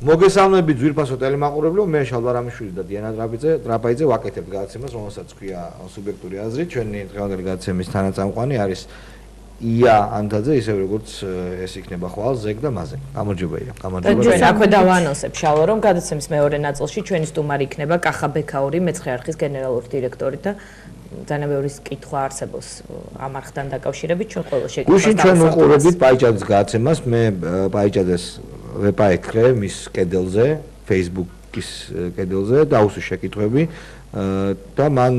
მოგესალმებით ძვირფასო ტელემაყურებლებო, მე შალვარამიშვილი და დიანა დრაპაიძე ვაკეთებთ გადაცემას, რომელსაც ქვია სუბიექტური აზრი. ჩვენი დღევანდელი გადაცემის თანაწამყვანი არის ია ანთაძე, ისევ როგორც ეს იქნება ხვალ ზეგ და მაზე. გამარჯობა ია, გამარჯობა. ჩვენ აქვე დავანონსებ შალვა, რომ გადაცემის მეორე ნაწილში ჩვენი სტუმარი იქნება კახა ბექაური, მეცხრე არხის გენერალური დირექტორი და ძალიან ბევრი კითხვა არსებობს ამ არხთან დაკავშირებით, ჩვენ ყველა შეკითხვას გუშინ ჩვენ უყურებდით პაიჭაძის გადაცემას, მე პაიჭაძეს ვეპაექრე მის კედელზე, Facebook-ის კედელზე და უსვი შეკითხვები და მან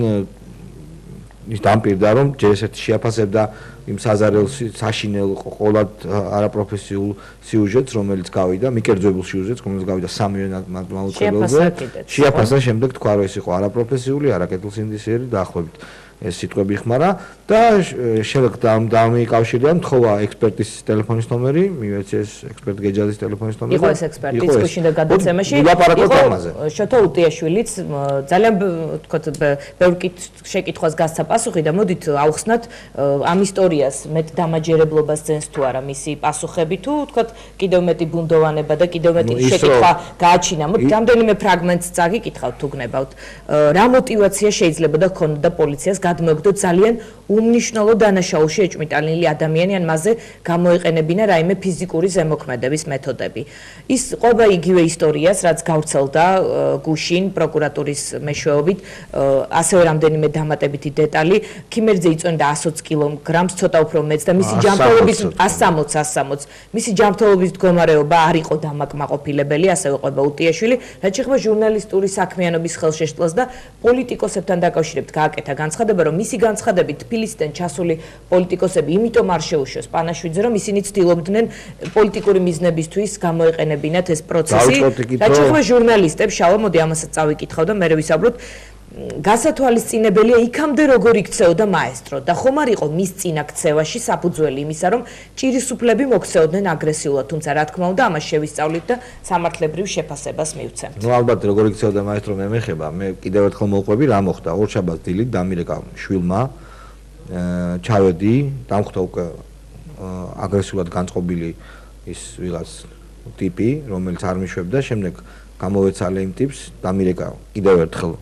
ის დამპირდა, რომ ჯერ ესეთი შეაფასებდა იმ საზარელ საშინელ ყოლად არაპროფესიულ სიუჟეტს, რომელიც გავიდა, მიკერძოებულ სიუჟეტს, რომელიც გავიდა 3-ე მაუწყებელზე. შეაფასა შემდეგ თქვა, რომ ეს იყო არაპროფესიული, არაკეთილსინდისიერი დაახლოებით ეს სიტყვები ხმარა და შემდეგ დამიკავშირდა, მთხოვა ექსპერტის ტელეფონის ნომერი, მივეცი ეს ექსპერტ გეჯაძის ტელეფონის ნომერი. იყო ეს ექსპერტის გუშინ და გადაცემაში. შოთო უტიაშვილიც ძალიან თქო ბევრი შეკითხვას გასცა პასუხი და მოდით ავხსნათ ამ ისტორიას მეტ დამაჯერებლობას ძენს თუ არა მისი პასუხები თუ თქო კიდევ მეტი ბუნდოვანება და კიდევ მეტი შეკითხვა გააჩინა. მოდით რამდენიმე ფრაგმენტს წაგიკითხავთ თუ გნებავთ. რა мотиваცია შეიძლება და ჰქონოდა პოლიციას გადმოეგდო ძალიან უმნიშვნელო დანაშაულში ეჭვმიტანილი ადამიანი ან მასზე გამოეყენებინა რაიმე ფიზიკური ზემოქმედების მეთოდები. ის ყოფა იგივე ისტორიას, რაც გავრცელდა გუშინ პროკურატურის მეშვეობით, ასევე რამდენიმე დამატებითი დეტალი, ქიმერძე იწონდა 120 კილოგრამს, ცოტა უფრო მეც და მისი ჯანმრთელობის 160, მისი ჯანმრთელობის მდგომარეობა არ იყო დამაკმაყოფილებელი, ასევე ყოფა უტიაშვილი, რაც შეეხება ჟურნალისტური საქმიანობის ხელშეშლას და პოლიტიკოსებთან დაკავშირებით გააკეთა განცხადება, რომ მისი განცხადებით თბილისიდან ჩასული პოლიტიკოსები იმიტომ არ შეუშვეს პანაშვიძე, რომ ისინი ცდილობდნენ პოლიტიკური მიზნებისთვის გამოეყენებინათ ეს პროცესი. რაც შეეხება ჟურნალისტებს, შალვა, მოდი ამასაც წავიკითხავ და მე ვისაუბროთ. გასათვალისწინებელია იქამდე როგორ იქცეოდა მაესტრო და ხომ არ იყო მის წინა ქცევაში საფუძველი იმისა, რომ ჭირისუფლები მოქცეოდნენ აგრესიულად, თუმცა რა თქმა უნდა ამას შევისწავლით და სამართლებრივ შეფასებას მივცემთ. ნუ ალბათ როგორ იქცეოდა მაესტრო მე მეხება, მე კიდევ ერთხელ მოვყვები რა მოხდა. ორშაბათს დილით დამირეკა შვილმა ჩავედი, დამხვდა უკვე აგრესიულად განწყობილი ის ვიღაც ტიპი, რომელიც არ მიშვებდა, შემდეგ გამოვეცალე იმ ტიპს, დამირეკა კიდევ ერთხელ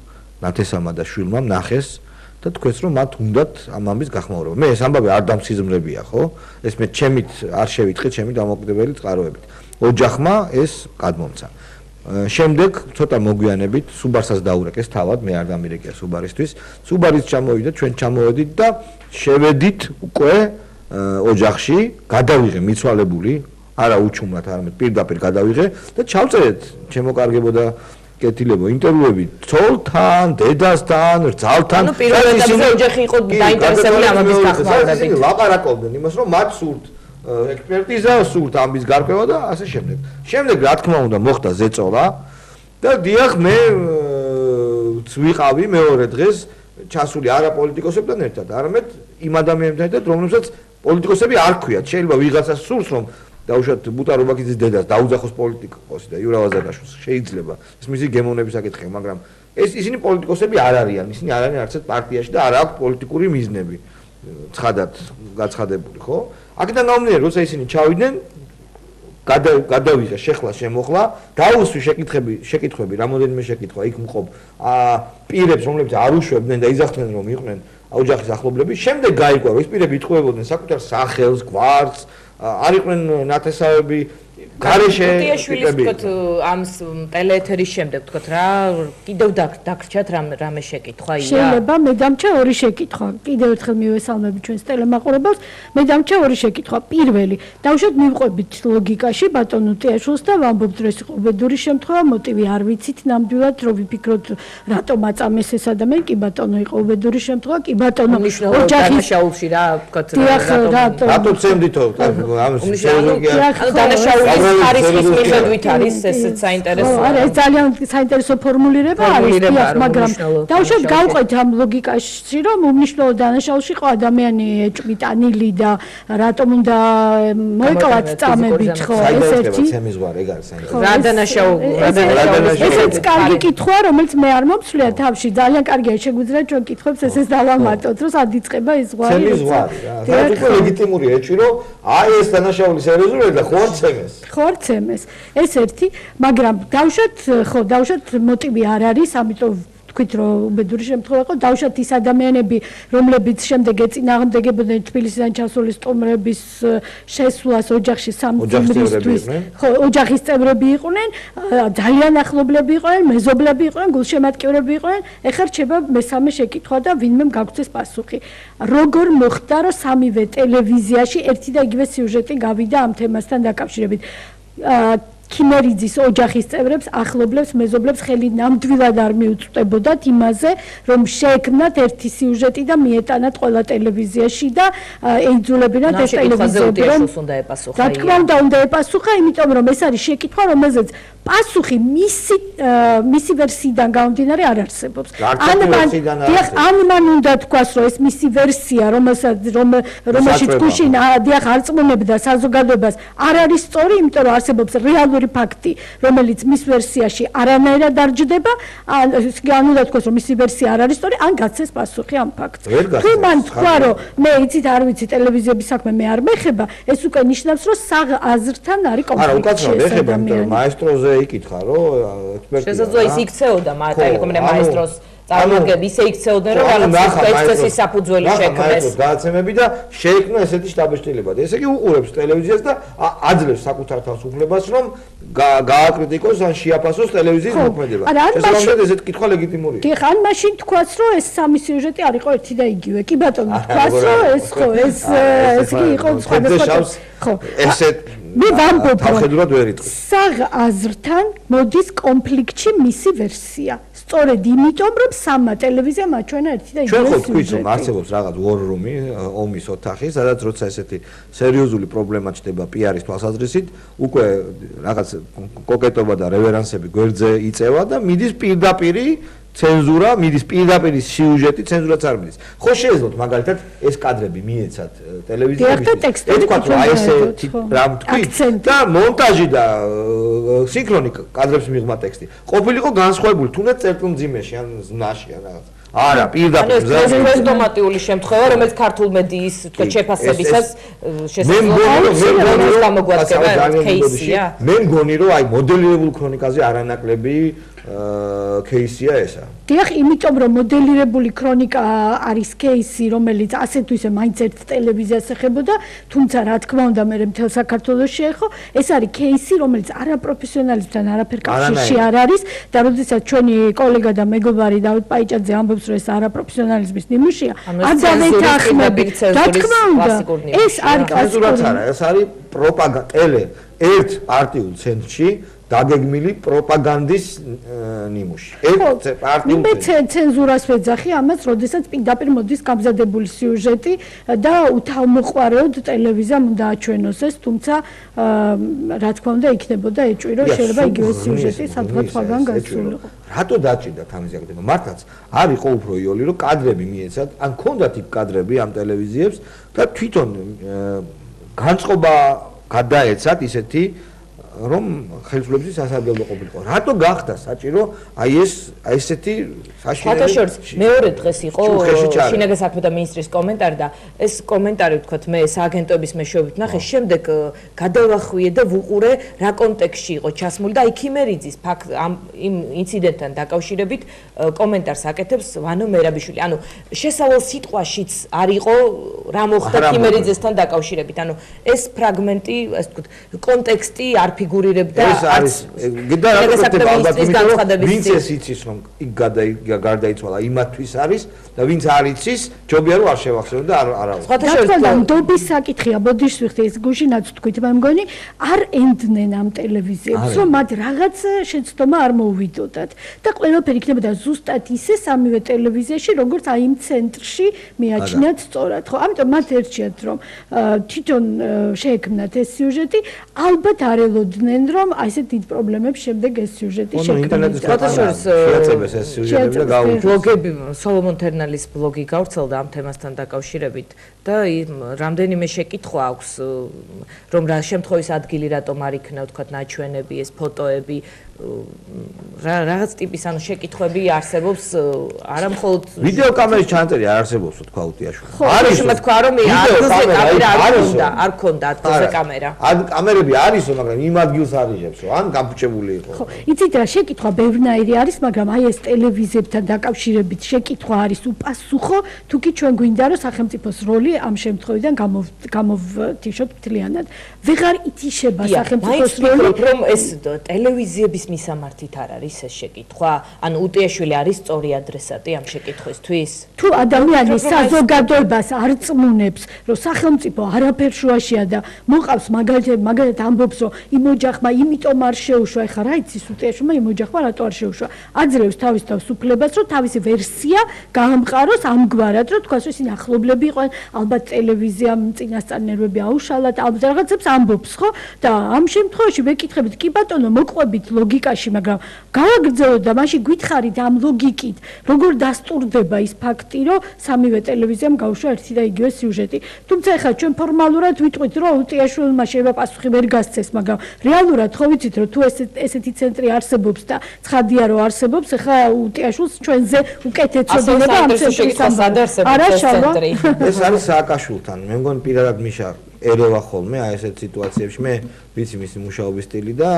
ნათესამა და შვილმა ნახეს და თქვეს, რომ მათ უნდათ ამ ამბის გახმაურება. მე ეს ამბავი არ დამსიზმრებია, ხო? ეს მე ჩემით არ შევიტყი, ჩემი დამოკიდებელი წყაროებით. ოჯახმა ეს გადმომცა. შემდეგ ცოტა მოგვიანებით სუბარსაც დაურეკეს თავად, მე არ დამირეკია სუბარისთვის. სუბარიც ჩამოვიდა, ჩვენ ჩამოვედით და შევედით უკვე ოჯახში, გადავიღე მიცვალებული, არა უჩუმლად, არამედ პირდაპირ გადავიღე და ჩავწერეთ ჩემო კარგებო და კეთილებო ინტერვიუები ცოლთან, დედასთან, რძალთან. ანუ პირველ ეტაპზე ოჯახი იყო დაინტერესებული ამის გახმაურებით. ლაპარაკობდნენ იმას, რომ მათ სურთ ექსპერტიზა, სურთ ამის გარკვევა და ასე შემდეგ. შემდეგ რა თქმა უნდა მოხდა ზეწოლა და დიახ მე ვიყავი მეორე დღეს ჩასული არა პოლიტიკოსებთან ერთად, არამედ იმ ადამიანებთან ერთად, რომლებსაც პოლიტიკოსები არ ქვიათ. შეიძლება ვიღაცას სურს რომ დაუშვათ ბუტა რობაქიძის დედას დაუძახოს პოლიტიკოსი და იურა ვაზარაშვილს შეიძლება ეს მისი გემოვნების საკითხია, მაგრამ ისინი პოლიტიკოსები არ არიან, ისინი არ არიან არც ერთ პარტიაში და არ აქვს პოლიტიკური მიზნები ცხადად გაცხადებული, ხო? აქედან გამომდინარე, როცა ისინი ჩავიდნენ, გადავიღე შეხლა შემოხლა, დაუსვი შეკითხვები, რამოდენიმე შეკითხვა იქ მყოფ პირებს, რომლებიც არ უშვებდნენ და იზახდნენ რომ იყვნენ ოჯახის ახლობლები, შემდეგ გაიგო რომ ის პირები იტყუებოდნენ საკუთარ სახელს, გვარს, არ იყვნენ ნათესავები გარეშე უტიაშვილის თქო ამ ტელეეთერის შემდეგ თქო რა კიდევ დაგრჩათ რამე შეკითხვა ია შეიძლება მე დამჭა ორი შეკითხვა კიდევ ერთხელ მივესალმები ჩვენს ტელემაყურებელს მე დამჭა ორი შეკითხვა პირველი დავუშვათ მივყვებით ლოგიკაში ბატონ უტიაშვილს და ვამბობთ რომ ეს იყო უბედური შემთხვევა მოტივი არ ვიცით ნამდვილად რომ ვიფიქროთ რატომ აწამეს ეს ადამიანი კი ბატონო იყო უბედური შემთხვევა კი ბატონო ოჯახის შაულში რა თქო რატო ცემდითო ამ დანაშაულის ხარისხის მიხედვით არის ეს საინტერესო. არა, ეს ძალიან საინტერესო ფორმულირება არის, მაგრამ დავუშვათ გავყვეთ ამ ლოგიკაში, რომ უმნიშვნელო დანაშაულში იყო ადამიანი ეჭვმიტანილი და რატომ უნდა მოეკლათ წამებით, ხო, ეს ერთი. რა დანაშაული, ესეც კარგი კითხვა, რომელიც მე არ მომსვლია თავში, ძალიან კარგია შეგვიძლია ჩვენ კითხვებს ესეც დავამატოთ, რომ სად იწყება ეს ზღვარი. ცემის ზღვარი რა. საერთოდ ლეგიტიმურია ეჭვი, რომ აი ეს დანაშაული სერიოზულია და ხო არ ცემეს. ხო არც ემეს. ეს ერთი, მაგრამ დავუშვათ მოტივი არ არის, ამიტომ თქვით რომ უბედური შემთხვევა იყო, დავუშვათ ის ადამიანები, რომლებიც შემდეგ ეწინააღმდეგებოდნენ თბილისიდან ჩასული სტუმრების შესვლას ოჯახში სამწუხაროდ, ხო, ოჯახის წევრები იყვნენ, ძალიან ახლობლები იყვნენ, მეზობლები იყვნენ, გულშემატკივრები იყვნენ. ეხლა რჩება მესამე შეკითხვა და ვინმე გაგცეს პასუხი. როგორ მოხდა, რომ სამივე ტელევიზიაში ერთი და იგივე სიუჟეტი გავიდა ამ თემასთან დაკავშირებით? ქიმერიძის ოჯახის წევრებს, ახლობლებს, მეზობლებს ხელი ნამდვილად არ მიუწვდებოდათ იმაზე, რომ შეექმნათ ერთი სიუჟეტი და მიეტანათ ყველა ტელევიზიაში და ეიძულებინათ ეს ტელევიზიები რომ რა თქმა უნდა ეპასუხა, იმიტომ რომ ეს არის შეკითხვა, რომელზეც პასუხი მისი ვერსიიდან გამომდინარე არ არსებობს. ან მან უნდა თქვას, რომ ეს მისი ვერსია, რომელშიც გუშინ არწმუნებდა საზოგადოებას, არ არის სწორი, იმიტომ რომ არსებობს რეალური ფაქტი, რომელიც მის ვერსიაში არანაირად არ ჯდება, ან უნდა თქვას, რომ მისი ვერსია არ არის სწორი, ან გაცეს პასუხი ამ ფაქტს. თუ მან თქვა, რომ მე იცით არ ვიცი ტელევიზიების საქმე მე არ მეხება, ეს უკვე ნიშნავს, რომ საღ აზრთან არის კონფლიქტი. არა, მეხება, იმიტომ რომ მაესტროზე იკითხა, რომ ექსპერტია. შესაძლოა ის იქცეოდა მაესტროს წარმოადგენს ისე იქცეოდნენ, რომ რაღაც ექსპრესის საფუძველი შექმნეს. გადაცემები და შეექმნა ესეთი შტაბ-შტილება. ესე იგი უყურებს ტელევიზიას და აძლევს საკუთარ თავს უფლებას, რომ გააკრიტიკოს ან შეაფასოს ტელევიზიის მოქმედება. შესაბამისად ესეთი კითხვა ლეგიტიმურია. დიახ, ან მაშინ თქვას, რომ ეს სამი სიუჟეტი არ იყო ერთი და იგივე. კი ბატონო, თქვას, რომ ეს კი იყო სხვადასხვა. ხო, ესეთ მე ვამბობ, თავხედურად ვერ იტყვი. საღ აზრთან მოდის კონფლიქტში მისი ვერსია. სწორედ იმიტომ, რომ სამმა ტელევიზიამ აჩვენა ერთი და იგივე სიუჟეტი. ჩვენ ხო თქვით, რომ არსებობს რაღაც war room-ი, ომის ოთახი, სადაც როცა ესეთი სერიოზული პრობლემა ჩდება PR-ის თვალსაზრისით, უკვე რაღაც კოკეტობა და რევერანსები გვერდზე იწევა და მიდის პირდაპირი ცენზურა, მიდის პირდაპირი სიუჟეტი, ცენზურაც არ მიდის. ხო შეეძლოთ მაგალითად ეს კადრები მიეცათ ტელევიზიებისთვის. ეთქვათ, რომ აი ესე რამ თქვით და მონტაჟი და სინქრონი კადრებს მიღმა ტექსტი. ყოფილიყო განსხვავებული, თუნდაც წერტილმძიმეში ან ზნაში ან რაღაც. არა, პირდაპირ ავტომატიური შემთხვევა, რომელიც ქართულ მედიის თქო შეფასებისას შესაძლოა გამოგვაცემა кейსია. მე მგონი რომ აი მოდელირებულ ქრონიკაზე არანაკლები кейსია ესა. დიახ, იმიტომ რომ მოდელირებული ქრონიკა არის кейსი, რომელიც ასე თუ ისე მაინც ერთ ტელევიზიას ეხებოდა, თუმცა რა თქმა უნდა მე მთელ საქართველოს შეეხო, ეს არის кейსი, რომელიც არაპროფესიონალიზმთან არაფერ კავშირში არ არის და როდესაც ჩვენი კოლეგა და მეგობარი დავით პაიჭაძე ამბობს, რომ ეს არაპროფესიონალიზმის ნიმუშია, არ დავეთანხმებით. რა თქმა უნდა, ეს არის კლასიკური, ეს არის პროპაგანდა, ერთ პარტიულ ცენტრში დაგეგმილი პროპაგანდის ნიმუში. მე ცენზურას ვეძახი ამას, როდესაც პირდაპირ მოდის გამზადებული სიუჟეტი და უთავმოყვარეოდ ტელევიზიამ უნდა აჩვენოს ეს, თუმცა რა თქმა უნდა იქნებოდა ეჭვი, რომ შეიძლება იგივე სიუჟეტი სადღაც სხვაგან გასულიყო. რატო დაჭირდა ამის აკეთება? მართლაც არ იყო უფრო იოლი, რომ კადრები მიეცათ, ან ქონდათ იქ კადრები ამ ტელევიზიებს და თვითონ განწყობა გადაეცათ ისეთი რომ ხელისუფლების სასარგებლო ყოფილიყო. რატო გახდა საჭირო აი ესეთი საშინელი მეორე დღეს იყო შინაგან საქმეთა მინისტრის კომენტარი და ეს კომენტარი ვთქვათ მე სააგენტოების მეშვეობით ნახე, შემდეგ გადავახვიე და ვუყურე რა კონტექსტში იყო ჩასმული და აი ქიმერიძის იმ ინციდენტთან დაკავშირებით კომენტარს აკეთებს ვანო მერაბიშვილი. ანუ შესავალ სიტყვაშიც არ იყო რა მოხდა ქიმერიძესთან დაკავშირებით. ანუ ეს ფრაგმენტი, ასე ვთქვათ, კონტექსტი არ ფიგურირებდა არის გიდა ვინც ეს იცის რომ იქ გარდაიცვალა იმათვის არის და ვინც არ იცის ჯობია რომ არ შევახსენო და არა სხვა ნდობის საკითხია ბოდიშს ვიხდი ეს გუშინაც თქვით მე მგონი არ ენდნენ ამ ტელევიზიებს რომ მათ რაღაც შეცდომა არ მოუვიდოდათ და ყველაფერი იქნებოდა ზუსტად ისე სამივე ტელევიზიაში როგორც აი იმ ცენტრში მიაჩნიათ სწორად ხო ამიტომ მათ ერჩიათ რომ თვითონ შეექმნათ ეს სიუჟეტი ალბათ არ ელოდნენ რომ აი ესე დიდ პრობლემებს შემდეგ ეს სიუჟეტი შექმნეს შეაწებეს ეს სიუჟეტები და გაუჩნდა ბლოგები სოლომონ თერნალის ბლოგი გავრცელდა ამ თემასთან დაკავშირებით და რამდენიმე შეკითხვა აქვს რომ რა შემთხვევის ადგილი რატომ არ იქნა ვთქვათ ნაჩვენები ეს ფოტოები რაღაც ტიპის ანუ შეკითხვები არსებობს არა მხოლოდ ვიდეო კამერის ჩანაწერი არ არსებობს თქვა უტიაშვილი. არის თქვა რომ ადგილზე კამერა არ ქონდა ადგილზე კამერა. კამერები არისო, მაგრამ იმ ადგილს არიჟებსო, ან გაფუჭებული იყო. ხო, იცით რა შეკითხვა ბევრნაირი არის, მაგრამ აი ეს ტელევიზიებთან დაკავშირებით შეკითხვა არის უპასუხო, თუ კი ჩვენ გვინდა რომ სახელმწიფოს როლი ამ შემთხვევიდან გამოვთიშოთ მთლიანად. ვეღარ ითიშება სახელმწიფოს როლი, რომ ეს ტელევიზიების მისამართით არ არის ეს შეკითხვა, ანუ უტიაშვილი არის სწორი ადრესატი ამ შეკითხვისთვის. თუ ადამიანი საზოგადოებას არ წმუნებს, რომ სახელმწიფო არაფერ შუაშია და მოყავს მაგალითად ამბობს, რომ იმ ოჯახმა იმიტომ არ შეუშვა, ეხლა რა იცის უტიაშვილმა იმ ოჯახმა რატო არ შეუშვა. აძლევს თავის თავს უფლებას, რომ თავისი ვერსია გაამყაროს ამგვარად, რომ თქვას, რომ ისინი ახლობლები იყვნენ, ალბათ ტელევიზიამ წინასწარ ნერვები აუშალათ, ალბათ რაღაცებს ამბობს, ხო? და ამ შემთხვევაში ვეკითხებით, კი ბატონო, მოყვებით ლოგიკაში, მაგრამ გავაგრძელოთ და მაშინ გითხარით ამ ლოგიკით, როგორ დასტურდება ის ფაქტი, რომ სამივე ტელევიზიამ გაუშვა ერთი და იგივე სიუჟეტი. თუმცა ეხლა ჩვენ ფორმალურად ვიტყვით, რომ უტიაშვილმა შეიძლება პასუხი ვერ გასცეს, მაგრამ რეალურად ხო ვიცით, რომ თუ ესეთი ცენტრი არსებობს და ცხადია, რომ არსებობს, ეხლა უტიაშვილს ჩვენზე უკეთ ეცოდინება ამ ცენტრის ცენტრი. ეს არის სააკაშვილთან. მე მგონი პირადად მიშა ერევა ხოლმე აი ესეთ სიტუაციებში. მე ვიცი მისი მუშაობის სტილი და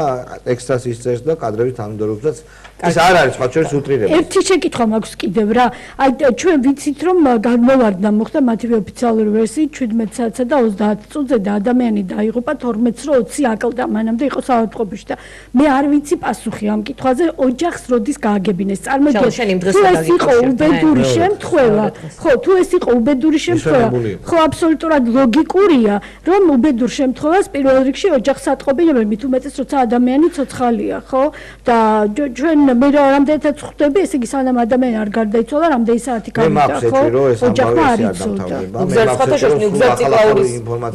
ტექსტს ისწერს და კადრების თანმიმდევრობსაც ეს არ არის სხვა ჩვენს უტრირება. ერთი შეკითხვა მაქვს კიდევ რა. აი ჩვენ ვიცით რომ გამოვარდნა მოხდა მათივე ოფიციალური ვერსიით 17 საათსა და 30 წუთზე და ადამიანი დაიღუპა 12-ს რო 20 აკლდა მანამდე იყო საავადმყოფოში და მე არ ვიცი პასუხი ამ კითხვაზე ოჯახს როდის გააგებინეს. წარმოიდგინეთ თუ ეს იყო უბედური შემთხვევა, ხო, თუ ეს იყო უბედური შემთხვევა, ხო აბსოლუტურად ლოგიკურია რომ უბედურ შემთხვევას პირველ რიგში ოჯახს ატყობინებენ, მით უმეტეს როცა ადამიანი ცოცხალია, ხო? და ჩვენ მე რამდენადაც ხვდები, ესე იგი სანამ ადამიანი არ გარდაიცვალა, რამდენი საათი გავიდა, ხო? ოჯახმა არ იცოდა.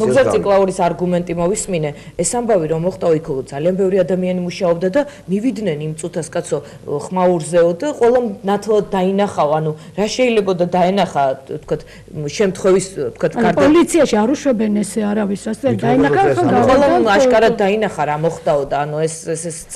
მუგზელციკლაურის არგუმენტი მოვისმინე, ეს ამბავი რომ მოხდა იქ ძალიან ბევრი ადამიანი მუშაობდა და მივიდნენ იმ წუთას კაცო ხმაურზეო და ყველა ნათლად დაინახავ, ანუ რა შეიძლება და დაენახა, თქვათ, შემთხვევის, თქვათ, პოლიციაში არ უშვებენ ესე არავის, ასე დაინახა, ყველა აშკარად დაინახა რა მოხდაო და ანუ ეს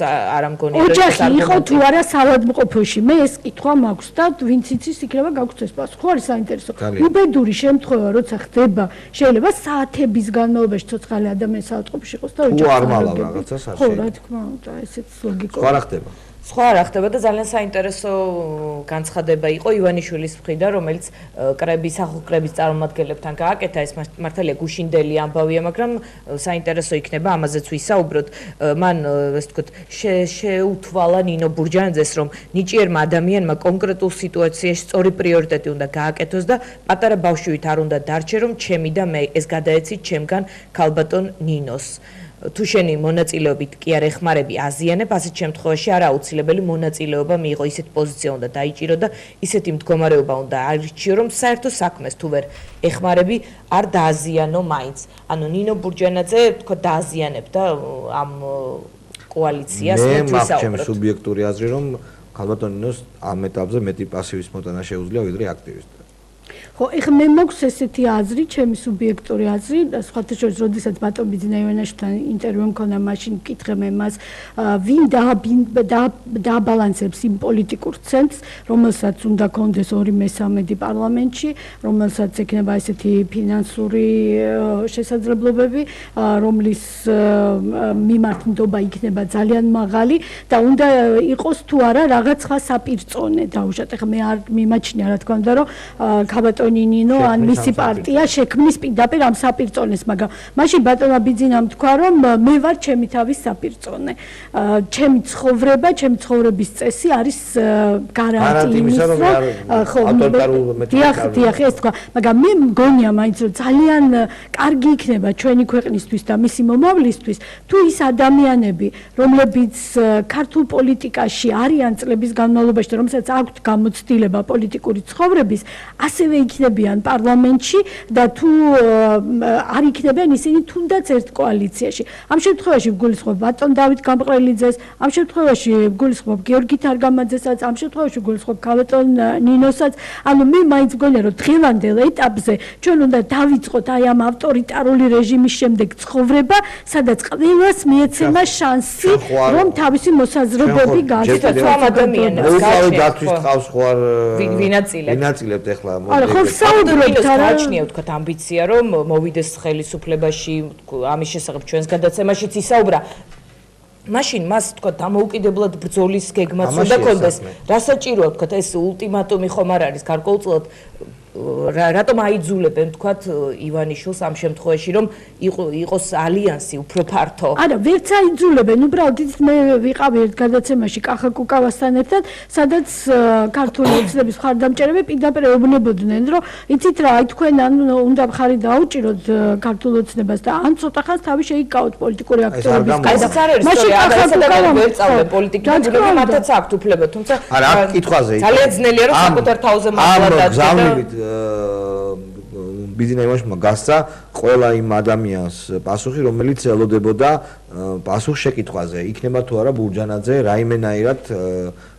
არ ამგონია რომ ოჯახი იყო თუ არა საავადმყოფოში. მე ეს კითხვა მაქვს და ვინც იცის იქნება გაგვცეს პასუხი. ხო არის საინტერესო. უბედური შემთხვევა როცა ხდება, შეიძლება საათების განმავლობაში ცოცხალი ადამიანი საავადმყოფოში იყოს და ოჯახი არ მალავ რაღაცას არ შეიძლება. ხო, რა თქმა უნდა, ესეც ლოგიკა. სხვა რა ხდება? სხვა რა ხდება და ძალიან საინტერესო განცხადება იყო ივანიშვილის მხრიდან, რომელიც სახალხო-კრების წარმომადგენლებთან გააკეთა. ეს მართალია გუშინდელი ამბავია, მაგრამ საინტერესო იქნება ამაზეც ვისაუბროთ. მან ესე ვთქვათ, შეუთვალა ნინო ბურჯანაძეს, რომ ნიჭიერმა ადამიანმა კონკრეტულ სიტუაციაში სწორი პრიორიტეტი უნდა გააკეთოს და პატარა ბავშვით არ უნდა დარჩე, რომ ჩემი და მე ეს გადაეცით ჩემგან ქალბატონ ნინოს. თუ შენი მონაწილეობით კი არ ეხმარები აზიანებ, ასეთ შემთხვევაში არა აუცილებელი მონაწილეობა მიიღო, ისეთ პოზიცია უნდა დაიჭირო და ისეთი მდგომარეობა უნდა არჩიო, რომ საერთო საქმეს თუ ვერ ეხმარები, არ დააზიანო მაინც. ანუ ნინო ბურჯანაძე თქვა დააზიანებდა ამ კოალიციას მე მაქვს ჩემი სუბიექტური აზრი, რომ ქალბატონ ნინოს ამ ეტაპზე მეტი პასივის მოტანა შეუძლია ვიდრე აქტივისტი. ხო, ეხლა მე მაქვს ესეთი აზრი, ჩემი სუბიექტური აზრი, სხვათა შორის, როდესაც ბატონ ბიძინა ივანიშვილთან ინტერვიუ მქონდა, მაშინ ვკითხე მე მას, ვინ დააბალანსებს იმ პოლიტიკურ ცენტრს, რომელსაც უნდა კონდეს 2/3 პარლამენტში, რომელსაც ექნება ესეთი ფინანსური შესაძლებლობები, რომლის მიმართ ნდობა იქნება ძალიან მაღალი და უნდა იყოს თუ არა რაღაც სხვა საპირწონე დაუშვათ. ეხლა მე არ მიმაჩნია, რა თქმა უნდა, რომ ქალბატონ ნინო ან მისი პარტია შექმნის პირდაპირ ამ საპირწონეს, მაგრამ მაშინ ბატონმა ბიძინამ თქვა, რომ მე ვარ ჩემი თავის საპირწონე. ჩემი ცხოვრება, ჩემი ცხოვრების წესი არის გარანტი იმის, რომ ხო, დიახ, ეს თქვა, მაგრამ მე მგონია მაინც რომ ძალიან კარგი იქნება ჩვენი ქვეყნისთვის და მისი მომავლისთვის, თუ ის ადამიანები, რომლებიც ქართულ პოლიტიკაში არიან წლების განმავლობაში და რომელსაც აქვთ გამოცდილება პოლიტიკური ცხოვრების, ასე ისევე იქნებიან პარლამენტში და თუ არ იქნებიან ისინი თუნდაც ერთ კოალიციაში. ამ შემთხვევაში გულისხმობ ბატონ დავით გამყრელიძეს, ამ შემთხვევაში გულისხმობ გიორგი თარგამაძესაც, ამ შემთხვევაში გულისხმობ ბატონ ნინოსაც. ანუ მე მაინც მგონია რომ დღევანდელ ეტაპზე ჩვენ უნდა დავიწყოთ აი ამ ავტორიტარული რეჟიმის შემდეგ ცხოვრება, სადაც ყველას მიეცემა შანსი რომ თავისი მოსაზრებები გააცნოს ადამიანებს. დათვის ყავს ხო არ ვინაწილებთ ახლა არა ხო საუბრობთ არა გააჩნია ვთქვათ ამბიცია რომ მოვიდეს ხელისუფლებაში ამის შესახებ ჩვენს გადაცემაშიც ისაუბრა მაშინ მას ვთქვათ დამოუკიდებლად ბრძოლის გეგმაც უნდა კონდეს რა საჭიროა ვთქვათ ეს ულტიმატუმი ხომ არ არის გარკვეულწილად რატომ აიძულებენ ვთქვათ ივანიშვილს ამ შემთხვევაში რომ იყოს ალიანსი უფრო ფართო არა ვერც აიძულებენ უბრალოდ იცით მე ვიყავი ერთ გადაცემაში კახა კუკავასთან ერთად სადაც ქართული ოცნების მხარდამჭერები პირდაპირ ეუბნებოდნენ რომ იცით რა აი თქვენ ან უნდა მხარი დაუჭიროთ ქართულ ოცნებას და ან ცოტა ხანს თავი შეიკავოთ პოლიტიკური აქტივობის გარდა მაშინ კახა კუკავა ვერ წავდა პოლიტიკიდან ბუნებრივად მათაც აქვთ უფლება თუმცა არა აქ კითხვაზე ძალიან ძნელია რომ საკუთარ თავზე მართლა ბიზნესმა იმაშმა გასცა ყველა იმ ადამიანს პასუხი რომელიც ელოდებოდა პასუხ შეკითხვაზე იქნება თუ არა ბურჯანაძე რაიმენაირად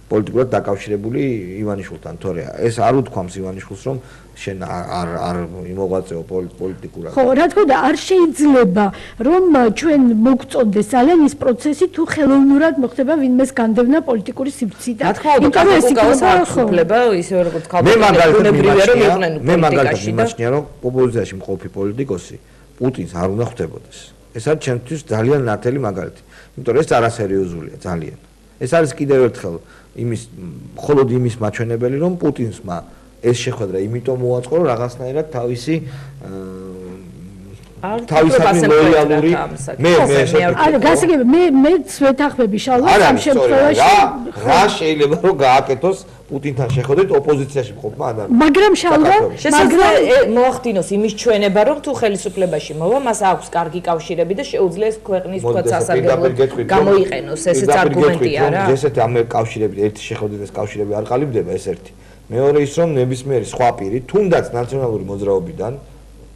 პოლიტიკურად დაკავშირებული ივანიშვილთან თორე ეს არ უთქვამს ივანიშვილს რომ შენ არ იმოღვაწეო პოლიტიკურად ხო რა თქმა უნდა არ შეიძლება რომ ჩვენ მოგწონდეს ძალიან ის პროცესი თუ ხელოვნურად მოხდება ვინმეს განდევნა პოლიტიკური სივრციდან იმიტომ ეს იქნება ისე როგორც ქალბატონებრივია რომ იყვნენ პოლიტიკაში მე მაგალითად იმაჩნია რომ ოპოზიციაში მყოფი პოლიტიკოსი პუტინს არ უნდა ხვდებოდეს ეს არის ჩემთვის ძალიან ნათელი მაგალითი იმიტომ რომ ეს არასერიოზულია ძალიან ეს არის კიდევ ერთხელ იმის მხოლოდ იმის მაჩვენებელი რომ პუტინსმა ეს შეხვედრა იმიტომ მოაწყო რომ რაღაცნაირად თავისი თავისადმი ლოიალური არა გასაგები მეც ვეთანხმები შალვა ამ შემთხვევაში რა შეიძლება რომ გააკეთოს პუტინთან შეხვედრით ოპოზიციაში მყოფმა ადამიანმა მაგრამ შალვა მაგრამ მოახდინოს იმის ჩვენება რომ თუ ხელისუფლებაში მოვა მას აქვს კარგი კავშირები და შეუძლია ეს ქვეყნის თქვა სასარგებლოდ გამოიყენოს ესეც არგუმენტია რა ესეთი ამ კავშირები ერთი შეხვედრით ეს კავშირები არ ყალიბდება ეს ერთი მეორე ის რომ ნებისმიერი სხვა პირი თუნდაც ნაციონალური მოძრაობიდან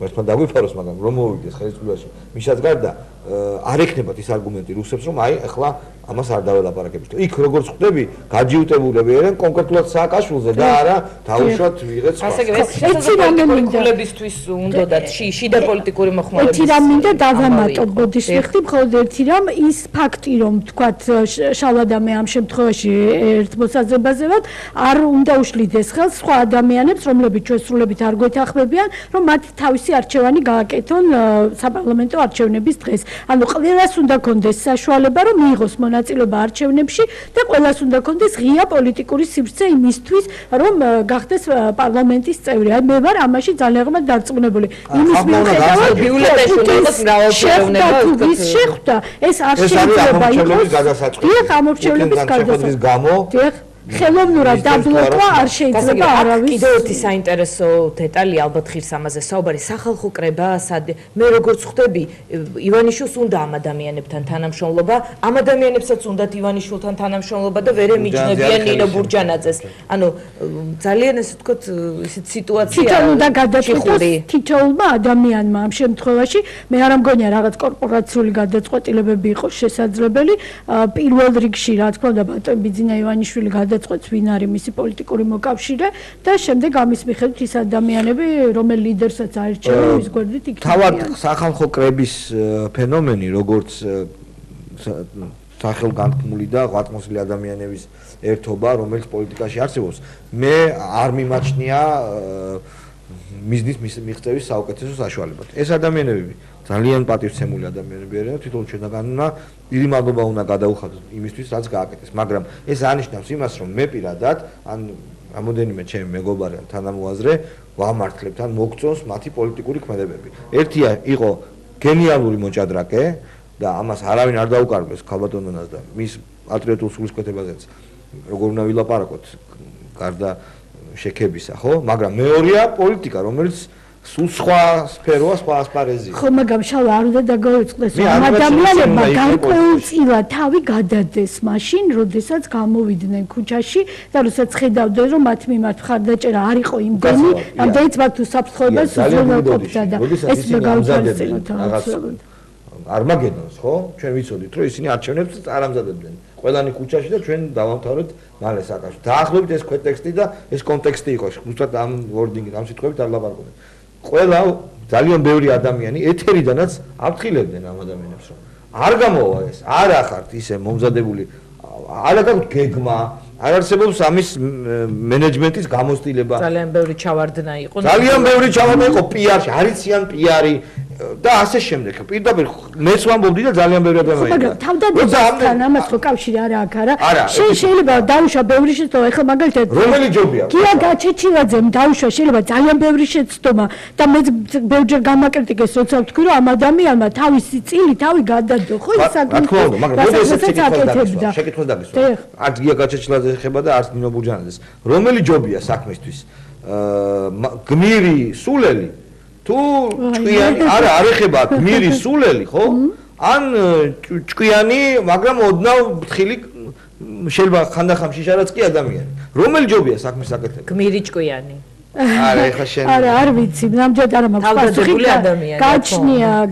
ერთმა დაგვიფაროს მაგრამ რომ მოვიდეს ხელისუფლებაში მისაც გარდა არ ექნებათ ის არგუმენტი რუსებს რომ აი ახლა ამას არ დაველაპარაკებთ იქ როგორც ხვდები გაჯიუტებულები არიან კონკრეტულად სააკაშვილზე და არა თავშოთ ვიღეთ სხვა ასე პოლიტიკურებისთვის უნდათ შიდა პოლიტიკური მოხმარების ერთი რამ მინდა დავამატოთ ბოდიშეფტი მხოლოდ ერთი რამ ის ფაქტი რომ თქვათ შალადამე ამ შემთხვევაში ერთ მოსაზრებაზე ვარ არ უნდა უშლიდეს ხელს სხვა ადამიანებს რომლებიც ჩვენ სრულებით არ გვეთანხმებიან რომ მათ თავისი არჩევანი გააკეთონ საპარლამენტო არჩევნების დღეს ანუ ყველას უნდა კონდეს საშუალება რომ მიიღოს მონაწილეობა არჩევნებში და ყველას უნდა კონდეს ღია პოლიტიკური სივრცე იმისთვის რომ გახდეს პარლამენტის წევრი აი მე ვარ ამაში ძალიან ღრმად დარწმუნებული იმის მიუხედავად ბიულეტენში უნდა იყოს მრავალფეროვნება შეხვდა ეს არ შეიძლება იყოს დიახ ამორჩევლების გადასაწყვეტი ხელოვნურად დაბლოკვა არ შეიძლება არავის კიდევ ერთი საინტერესო დეტალი ალბათ ღირს ამაზე საუბარი სახალხო კრება მე როგორც ხვდები ივანიშვილს უნდა ამ ადამიანებთან თანამშრომლობა ამ ადამიანებსაც უნდათ ივანიშვილთან თანამშრომლობა და ვერ ემიჯნებიან ნინო ბურჯანაძეს ანუ ძალიან ესე ვთქვათ ისეთ სიტუაცია უნდა გადაწყვეტოს თითოეულმა ადამიანმა ამ შემთხვევაში მე არ მგონია რაღაც კორპორაციული გადაწყვეტილებები იყოს შესაძლებელი პირველ რიგში რა თქმა უნდა ბატონ ბიძინა ივანიშვილი გადაწყვეტს ვინ არის მისი პოლიტიკური მოკავშირე და შემდეგ ამის მიხედვით ის ადამიანები რომელ ლიდერსაც აირჩევენ ის გვერდით იქნება თავად სახალხო კრების ფენომენი როგორც სახელგანთქმული და ღვაწლმოსილი ადამიანების ერთობა რომელიც პოლიტიკაში არსებობს მე არ მიმაჩნია მიზნის მიღწევის საუკეთესო საშუალებად ეს ადამიანები ძალიან პატივცემული ადამიანები არიან თვითონ ჩვენგანმა დიდი მადლობა უნდა გადაუხადოთ იმისთვის რაც გააკეთეს მაგრამ ეს ანიშნავს იმას რომ მე პირადად ან რამოდენიმე ჩემი მეგობარი ან თანამოაზრე ვამართლებთ ან მოგწონს მათი პოლიტიკური ქმედებები ერთია იყო გენიალური მოჭადრაკე და ამას არავინ არ დაუკარგეს ქალბატონონას და მის პატრიოტულ სულისკვეთებაზეც როგორ უნდა ვილაპარაკოთ გარდა შექებისა ხო მაგრამ მეორეა პოლიტიკა რომელიც სულ სხვა სფეროა, სხვა ასპარეზია. ხო, მაგრამ შალა არ უნდა დაგავიწყდეს, რომ ადამიანებმა გარკვეულწილად თავი გადადეს მაშინ, როდესაც გამოვიდნენ ქუჩაში და როდესაც ხედავდნენ, რომ მათ მიმართ მხარდაჭერა არ იყო იმდენი, ამდენიც მათ უსაფრთხოებას უზრუნველყოფდა და ეს მე გავუხსენოთ აუცილებლად. არმაგედონს, ხო? ჩვენ ვიცოდით, რომ ისინი არჩევნებს არ ამზადებდნენ. ყველანი ქუჩაში და ჩვენ დავამთავრეთ მალე საკავშირო. დაახლოებით ეს ქვეტექსტი და ეს კონტექსტი იყო. უბრალოდ ამ ვორდინგით, ამ სიტყვებით არ ლაპარაკობენ. ყველა ძალიან ბევრი ადამიანი ეთერიდანაც აფრთხილებდნენ ამ ადამიანებს, რომ არ გამოვა ეს, არ ახართ ისე მომზადებული, არ აქვს გეგმა, არ არსებობს ამის მენეჯმენტის გამოცდილება. ძალიან ბევრი ჩავარდნა იყო. ძალიან ბევრი ჩავარდნა იყო პიარში, არიციან პიარი და ასე შემდეგ. პირდაპირ მეც ვამბობდი და ძალიან ბევრი ადამიანი. მაგრამ თავდადებასთან ამას ხო კავშირი არა აქვს არა? შეიძლება დაუშვა ბევრი შეცდომა, ეხლა მაგალითად რომელი ჯობია? გია გაჩეჩილაძემ დაუშვა შეიძლება ძალიან ბევრი შეცდომა და მეც ბევრჯერ გამაკრიტიკეს, როცა ვთქვი, რომ ამ ადამიანმა თავისი წილი თავი გადადო, ხო ის საკუთარ. მაგრამ როდესაც შეკითხვას დაგისვა. არც გია გაჩეჩილაძე ეხება და არც ნინო ბურჯანაძეს. რომელი ჯობია საქმისთვის? გმირი სულელი თუ ჭკვიანი არ ეხება გმირი სულელი ხო? ან ჭკვიანი, მაგრამ ოდნავ ფრთხილი შეიძლება ხანდახან შიშარაც კი ადამიანი. რომელი ჯობია საქმის საკეთება? გმირი ჭკვიანი. არა, ეხლა შენ არ ვიცი, ნამდვილად არ მაქვს პასუხი.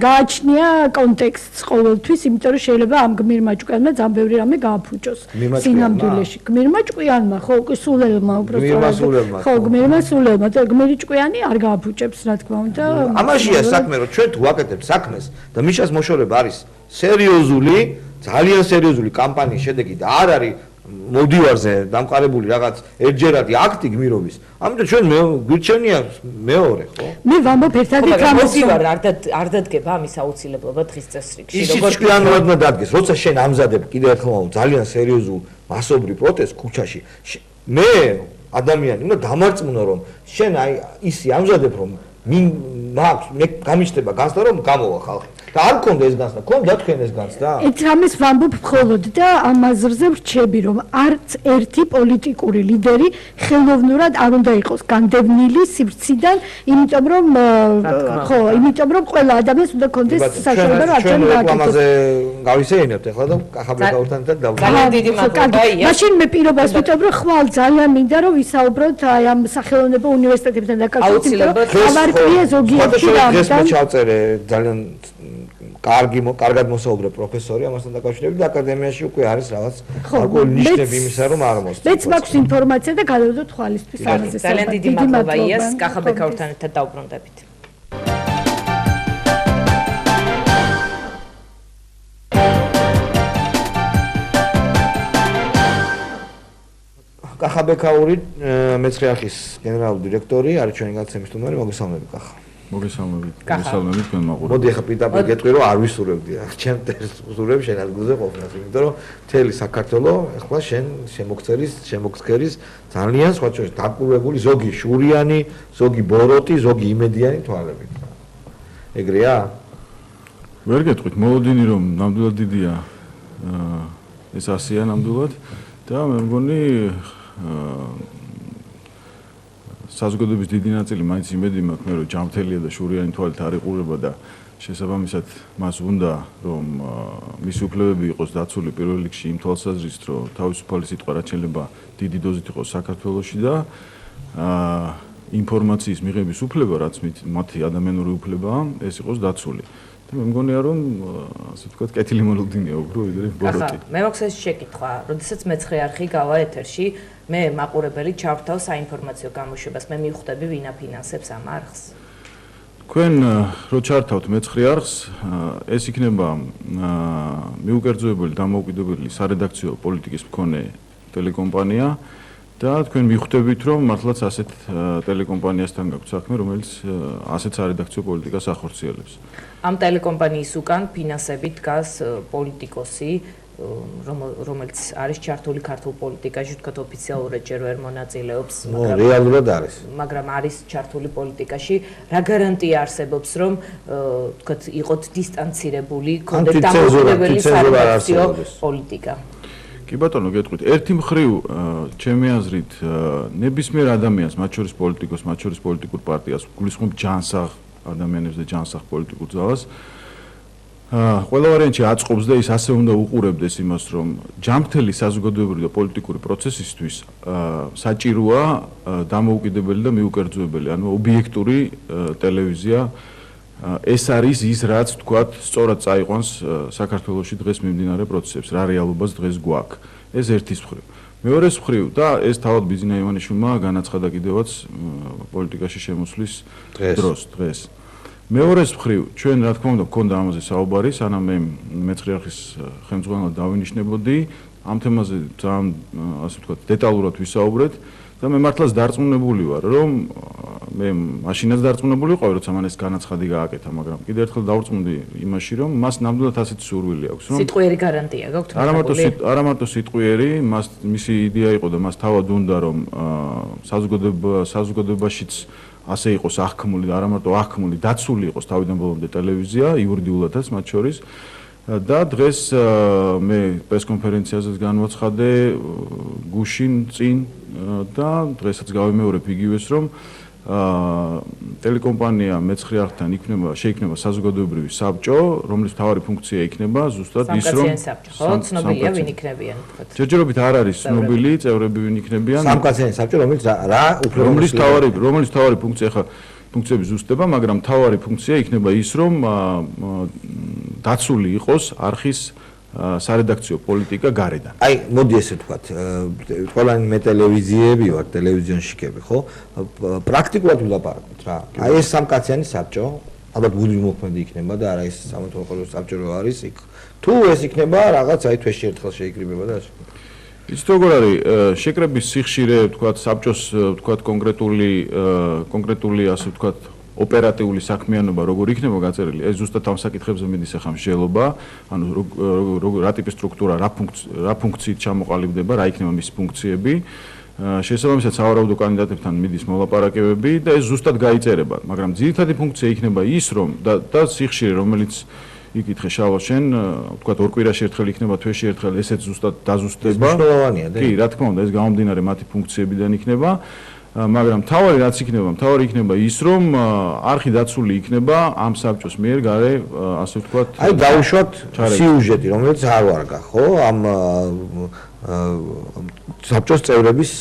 გააჩნია კონტექსტს ყოველთვის, იმიტომ რომ შეიძლება ამ გმირმა ჭკვიანმა ძალიან ბევრი რამე გააფუჭოს სინამდვილეში. გმირმა ჭკვიანმა, ხო, სულელმა უბრალოდ. ხო, გმირმა სულელმა და გმირი ჭკვიანი არ გააფუჭებს, რა თქმა უნდა. ამაშია საქმე, რომ ჩვენ თუ ვაკეთებთ საქმეს და მიშას მოშორება არის სერიოზული, ძალიან სერიოზული კამპანიის შედეგი და არ არის მოდივარზე დამყარებული რაღაც ერთჯერადი აქტი გმირობის. ამიტომ ჩვენ გვირჩენია მეორე, ხო? მე ვამბობ ერთადერთი ამას მოდივარ არ დადგება ამის აუცილებლობა დღის წესრიგში. როგორც ჭკვიანურად უნდა დადგეს, როცა შენ ამზადებ კიდევ ერთხელ ძალიან სერიოზულ მასობრივ პროტესტს ქუჩაში. მე ადამიანი უნდა დამარწმუნო, რომ შენ აი ისი ამზადებ, რომ მე გამიჩნდება განცდა, რომ გამოვა ხალხი. და არ გქონდა ეს განცდა, გქონდა თქვენ ეს განცდა? ეს ამის ვამბობ მხოლოდ და ამ აზრზე ვრჩები, რომ არც ერთი პოლიტიკური ლიდერი ხელოვნურად არ უნდა იყოს განდევნილი სივრციდან, იმიტომ რომ ყველა ადამიანს უნდა კონდეს საშუალება რა ჩვენ ვაკეთოთ. ამაზე გავისეინებთ ახლა და კახაბეკაურთან ერთად დავუყურებთ. ძალიან დიდი მადლობა. მაშინ მე პირობას ვიტყობ, რომ ხვალ ძალიან მინდა რომ ვისაუბროთ აი ამ სახელმწიფო უნივერსიტეტებთან დაკავშირებით. ამარ ყია ზოგიერთი რამ. დღეს მე ჩავწერე ძალიან კარგად მოსაუბრე პროფესორი ამასთან დაკავშირებით და აკადემიაში უკვე არის რაღაც გარკვეული ნიშნები იმისა, რომ არ მოსწონს. მეც მაქვს ინფორმაცია და გადავდოთ თვალისთვის ამაზე. ძალიან დიდი მადლობა იას, კახაბეკაურთან ერთად დავბრუნდებით. კახაბეკაური მეცხრე არხის გენერალური დირექტორი, არის ჩვენი გადაცემის სტუმარი, მოგესალმებით კახა. მოგესალმებით თქვენ მაყურებელს. მოდი ახლა პირდაპირ გეტყვი რომ არ ვისურვებდი ახლა ჩემ ტესტურებს შენ ადგილზე ყოფნას, იმიტომ რომ მთელი საქართველოს ახლა შენ შემოგცქერის ძალიან სხვა შორის დაკურებული ზოგი შურიანი, ზოგი ბოროტი, ზოგი იმედიანი თვალებით. ეგრეა? ვერ გეტყვით, მოლოდინი რომ ნამდვილად დიდია ეს ასია ნამდვილად და მე მგონი საზოგადოების დიდი ნაწილი მაინც იმედი მაქვს მე რომ ჯანმრთელია და შურიანი თვალით არ იყურება და შესაბამისად მას უნდა რომ მისი უფლებები იყოს დაცული პირველ რიგში იმ თვალსაზრისით რომ თავისუფალი სიტყვა რაც შეიძლება დიდი დოზით იყოს საქართველოში და ინფორმაციის მიღების უფლება რაც მათი ადამიანური უფლებაა ეს იყოს დაცული. და მე მგონია რომ ასე ვთქვათ კეთილი მოლოდინია უფრო ვიდრე ბოროტი. მე მაქვს ეს შეკითხვა, როდესაც მეცხრე არხი გავა ეთერში, მე მაყურებელი ჩავრთავ საინფორმაციო გამოშვებას, მე მივხვდები ვინ აფინანსებს ამ არხს. თქვენ რო ჩართავთ მეცხრე არხს, ეს იქნება მიუკერძოებელი დამოუკიდებელი სარედაქციო პოლიტიკის მქონე ტელეკომპანია და თქვენ მიხვდებით რომ მართლაც ასეთ ტელეკომპანიასთან გაქვთ საქმე, რომელიც ასეთ სარედაქციო პოლიტიკას ახორციელებს. ამ ტელეკომპანიის უკან ფინანსებით დგას პოლიტიკოსი, რომელიც არის ჩართული ქართულ პოლიტიკაში, თქვათ ოფიციალურად ჯერ ვერ მონაწილეობს, რეალურად არის. მაგრამ არის ჩართული პოლიტიკაში. რა გარანტია არსებობს, რომ თქვათ იყოთ დისტანცირებული, კონდეთ დამოუკიდებელი სარედაქციო პოლიტიკა? კი ბატონო, გეტყვით. ერთი მხრივ, ჩემი აზრით, ნებისმიერ ადამიანს, მათ შორის პოლიტიკოს, მათ შორის პოლიტიკურ პარტიას, გულისხმობ ჯანსაღ ადამიანებს და ჯანსაღ პოლიტიკურ ძალას. ყველა ვარიანტში აწყობს და ის ასე უნდა უყურებდეს იმას, რომ ჯანმრთელი საზოგადოებრივი და პოლიტიკური პროცესისთვის საჭიროა დამოუკიდებელი და მიუკერძოებელი, ანუ ობიექტური ტელევიზია. ეს არის ის, რაც თქვათ, სწორად წაიყვანს საქართველოში დღეს მიმდინარე პროცესებს, რა რეალობას დღეს გვაქვს. ეს ერთის მხრივ. მეორეს მხრივ და ეს თავად ბიზნა ივანიშვილმა განაცხადა კიდევაც პოლიტიკაში შემოსვლის დროს დღეს. მეორეს მხრივ, ჩვენ რა თქმა უნდა გქონდა ამაზე საუბარი, სანამ მე მეცხრე არხის ხელმძღვანელად დავინიშნებოდი, ამ თემაზე ძალიან ასე ვთქვათ, დეტალურად ვისაუბრეთ და მე მართლაც დარწმუნებული ვარ, რომ მე მაშინაც დარწმუნებული ვიყავი, როცა მან ეს განაცხადი გააკეთა, მაგრამ კიდევ ერთხელ დავწმუნდი იმაში, რომ მას ნამდვილად ასეთი სურვილი აქვს, რომ სიტყვიერი გარანტია გაქვთ? არა მარტო სიტყვიერი, მისი იდეა იყო და მას თავად უნდა, რომ საზოგადოებაშიც ასე იყოს აღქმული და არა მარტო აღქმული, დაცული იყოს თავიდან ბოლომდე ტელევიზია, იურიდიულადაც მათ შორის. და დღეს მე პრესკონფერენციაზეც განვაცხადე გუშინ წინ და დღესაც გავიმეორებ იგივეს, რომ ტელეკომპანია მეცხრე არხთან შეიქმნება საზოგადოებრივი საბჭო, რომლის მთავარი ფუნქცია იქნება ზუსტად ის, რომ სამკაციანი საბჭო, ხო? ცნობილია ვინ იქნებიან, თქვათ. ჯერჯერობით არ არის ცნობილი წევრები ვინ იქნებიან. სამკაციანი საბჭო, რომელიც რა რომლის მთავარი ფუნქცია ხა ფუნქციები ზუსტდება, მაგრამ მთავარი ფუნქცია იქნება ის, რომ დაცული იყოს არხის სარედაქციო პოლიტიკა გარედან. აი, მოდი ესე ვთქვათ, ყველანი მე ტელევიზიები ვარ, ტელევიზიონშიკები, ხო? პრაქტიკულად ვილაპარაკოთ რა. აი ეს სამკაციანი საბჭო, ალბათ გულმოქმედი იქნება და არა ის სამოთხოვრო საბჭო რო არის იქ. თუ ეს იქნება, რაღაც აი თვეში ერთხელ შეიკრიბება და ასე. ის როგორ არის შეკრების სიხშირე, ვთქვათ, საბჭოს, ვთქვათ, კონკრეტული ასე ვთქვათ, ოპერატიული საქმიანობა როგორ იქნება გაწერილი, ეს ზუსტად ამ საკითხებზე მიდის ახლა მსჯელობა, ანუ რა ტიპის სტრუქტურა, რა ფუნქციით ჩამოყალიბდება, რა იქნება მისი ფუნქციები. შესაბამისად სავარაუდო კანდიდატებთან მიდის მოლაპარაკებები და ეს ზუსტად გაიწერება, მაგრამ ძირითადი ფუნქცია იქნება ის, რომ და სიხშირე, რომელიც იკითხე შალვა შენ, ვთქვათ, ორ კვირაში ერთხელ იქნება, თვეში ერთხელ, ესეც ზუსტად დაზუსტდება. მნიშვნელოვანია და კი, რა თქმა უნდა, ეს გამომდინარე მათი ფუნქციებიდან იქნება. მაგრამ მთავარი რაც იქნება ის, რომ არხი დაცული იქნება ამ საბჭოს მიერ გარე, ასე ვთქვათ, აი დავუშვათ სიუჟეტი, რომელიც არ ვარგა, ხო? ამ საბჭოს წევრების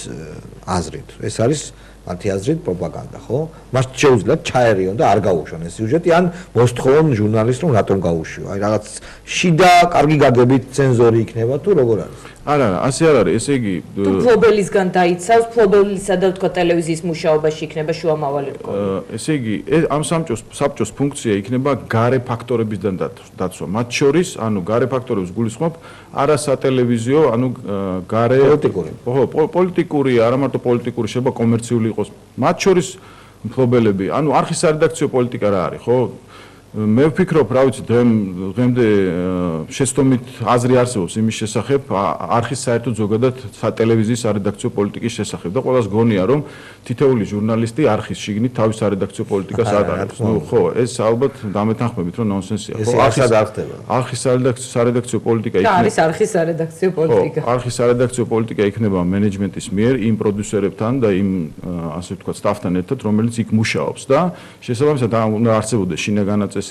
აზრით. ეს არის მათი აზრით პროპაგანდა, ხო? მას შეუძლიათ ჩაერიონ და არ გაუშვან ეს სიუჟეტი, ან მოსთხოვონ ჟურნალისტს, რომ რატომ გაუშვიო. აი რაღაც შიდა კარგი გაგებით ცენზორი იქნება თუ როგორ არის? არა, ასე არ არის. ესე იგი, თუ ფლობელისგან დაიცავს, ფლობელისა და თქვა ტელევიზიის მუშაობაში იქნება შუამავალი რგოლი. ესე იგი, ამ საბჭოს ფუნქცია იქნება გარე ფაქტორებისგან დაცვა. მათ შორის, ანუ გარე ფაქტორებს გულისხმობ, არა სატელევიზიო, ანუ გარე პოლიტიკური. ხო, პოლიტიკური, არა მარტო პოლიტიკური, შეიძლება კომერციული იყოს. მათ შორის მფლობელები, ანუ არხის სარედაქციო პოლიტიკა რა არის, ხო? მე ვფიქრობ, რა ვიცი, დღემდე შეცდომით აზრი არსებობს იმის შესახებ, არხის საერთოდ ზოგადად სატელევიზიის სარედაქციო პოლიტიკის შესახებ და ყველას გონია, რომ თითოეული ჟურნალისტი არხის შიგნით თავის სარედაქციო პოლიტიკას ატარებს. ნუ ხო, ეს ალბათ დამეთანხმებით, რომ ნონსენსია, ხო? არხის სარედაქციო პოლიტიკა იქნება. არის არხის სარედაქციო პოლიტიკა. არხის სარედაქციო პოლიტიკა იქნება მენეჯმენტის მიერ იმ პროდიუსერებთან და იმ ასე ვთქვათ, სტაფთან ერთად, რომელიც იქ მუშაობს და შესაბამისად უნდა არსებობდეს შინაგანაწესი,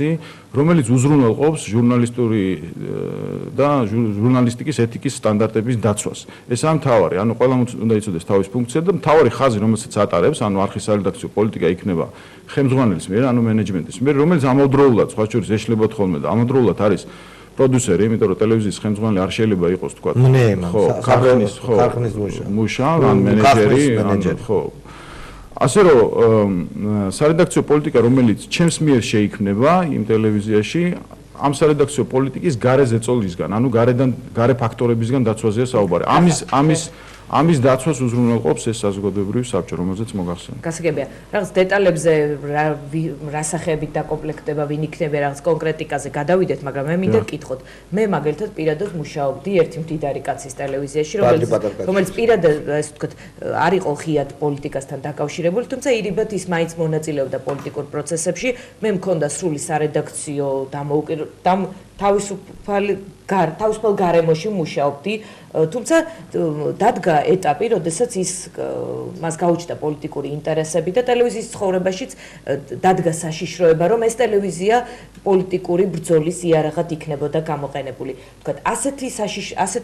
რომელიც უზრუნველყოფს ჟურნალისტური და ჟურნალისტიკის ეთიკის სტანდარტების დაცვას. ეს ამ მთავარი, ანუ ყველამ უნდა იცოდეს თავის ფუნქცია და მთავარი ხაზი, რომელსაც ატარებს, ანუ არხის სარედაქციო პოლიტიკა იქნება ხელმძღვანელის მიერ, ანუ მენეჯმენტის მიერ, რომელიც ამავდროულად, სხვა შორის ეშლებათ ხოლმე და ამავდროულად არის პროდიუსერი, იმიტომ რომ ტელევიზიის ხელმძღვანელი არ შეიძლება იყოს, თქვა, ხო, ქარხნის მუშა, ან მენეჯერი, ხო. ასე რომ სარედაქციო პოლიტიკა, რომელიც ჩემს მიერ შეიქმნება იმ ტელევიზიაში, ამ სარედაქციო პოლიტიკის გარე ზეწოლისგან, ანუ გარე ფაქტორებისგან დაცვაზეა საუბარი. ამის დაცვას უზრუნველყოფს ეს საზოგადოებრივი საბჭო, რომელზეც მოგახსენე. გასაგებია, რაღაც დეტალებზე რა სახეებით დაკომპლექტდება, ვინ იქნება, რაღაც კონკრეტიკაზე გადავიდეთ, მაგრამ მე მინდა გკითხოთ. მე მაგალითად პირადად მუშაობდი ერთი მდიდარი კაცის ტელევიზიაში, რომელიც პირადად, ასე ვთქვათ, არ იყო ხიად პოლიტიკასთან დაკავშირებული, თუმცა ირიბად ის მაინც მონაწილეობდა პოლიტიკურ პროცესებში. მე მქონდა სრული სარედაქციო თავისუფალ გარემოში მუშაობდი, თუმცა დადგა ეტაპი, როდესაც მას გაუჩნდა პოლიტიკური ინტერესები და ტელევიზიის ცხოვრებაშიც დადგა საშიშროება, რომ ეს ტელევიზია პოლიტიკური ბრძოლის იარაღად იქნებოდა გამოყენებული. თქვათ, ასეთი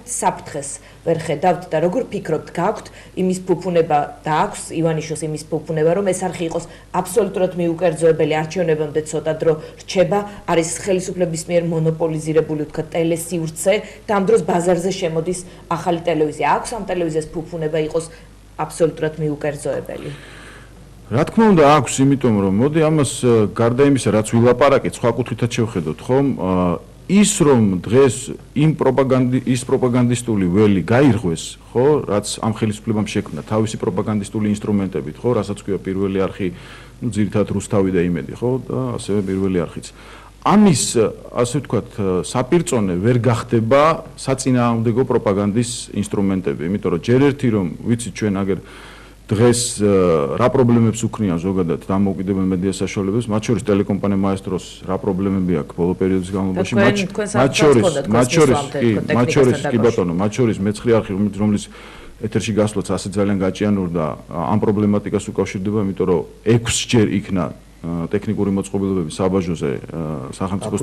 საფრთხეს ვერ ხედავთ და როგორ ფიქრობთ, გაქვთ იმის ფუფუნება და აქვს ივანიშვილს იმის ფუფუნება, რომ ეს არხი იყოს აბსოლუტურად მიუკერძოებელი, არჩევნებამდე ცოტა დრო რჩება, არის ხელისუფლების მიერ მონოპოლიზირებული, თქვათ, ტელესივრცე და ამ დროს ბაზარზე შემოდის ახალი ტელევიზია. აქვს ამ ტელევიზიას ფუფუნება იყოს აბსოლუტურად მიუკერძოებელი? რა თქმა უნდა აქვს, იმიტომ რომ მოდი ამას გარდა იმისა, რაც ვილაპარაკეთ, სხვა კუთხითაც შევხედოთ, ხომ? ის რომ დღეს ის პროპაგანდისტული ველი გაირღვეს, ხო, რაც ამ ხელისუფლებამ შექმნა თავისი პროპაგანდისტული ინსტრუმენტებით, ხო, რასაც ქვია პირველი არხი, ძირითადად რუსთავი და იმედი, ხო, და ასევე პირველი არხიც. ამის, ასე ვთქვათ, საპირწონე ვერ გახდება საწინააღმდეგო პროპაგანდის ინსტრუმენტები, იმიტომ რომ ჯერ ერთი რომ ვიცით ჩვენ აგერ დღეს რა პრობლემებს უქნიან ზოგადად დამოუკიდებელ მედია საშუალებებს, მათ შორის ტელეკომპანია მაესტროს რა პრობლემები აქვს ბოლო პერიოდის განმავლობაში, მათ შორის კი ბატონო, მათ შორის მეცხრე არხი, რომელიც ეთერში გასვლაც ასე ძალიან გაჭიანურდა ამ პრობლემატიკას უკავშირდება, იმიტომ რომ 6 ჯერ იქნა ტექნიკური მოწყობილობები საბაჟოზე სახელმწიფო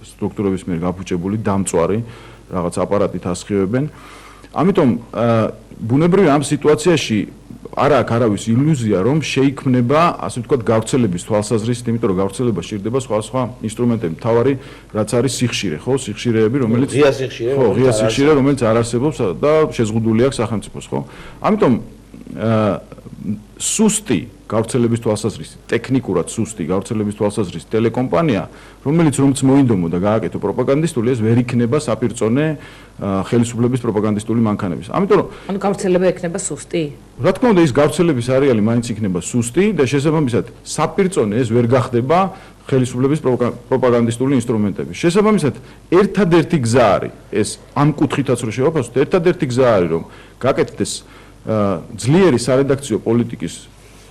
სტრუქტურების მიერ გაფუჭებული, დამწვარი, რაღაც აპარატით ასხივებენ. ამიტომ ბუნებრივია ამ სიტუაციაში არ აქვს არავის ილუზია, რომ შეიქმნება, ასე ვთქვათ, გავრცელების თვალსაზრისით, იმიტომ რომ გავრცელება სჭირდება სხვა ინსტრუმენტები. მთავარი რაც არის სიხშირე, ხო, სიხშირეები, რომელიც ღია სიხშირე, რომელიც არ არსებობს და შეზღუდული აქვს სახელმწიფოს, ხო? ამიტომ სუსტი გავრცელების თვალსაზრისით, ტექნიკურად სუსტი გავრცელების თვალსაზრისით ტელეკომპანია, რომელიც მოინდომო და გააკეთო პროპაგანდისტული, ეს ვერ იქნება საპირწონე ხელისუფლების პროპაგანდისტული მანქანების. ამიტომ ანუ გავრცელება ექნება სუსტი? რა თქმა უნდა, ის გავრცელების არეალი მაინც იქნება სუსტი და შესაბამისად საპირწონე ეს ვერ გახდება ხელისუფლების პროპაგანდისტული ინსტრუმენტები. შესაბამისად, ერთადერთი გზა არის ეს ამ კუთხითაც რო შევაფასოთ, ერთადერთი გზა არის რომ გაკეთდეს ძლიერი სარედაქციო პოლიტიკის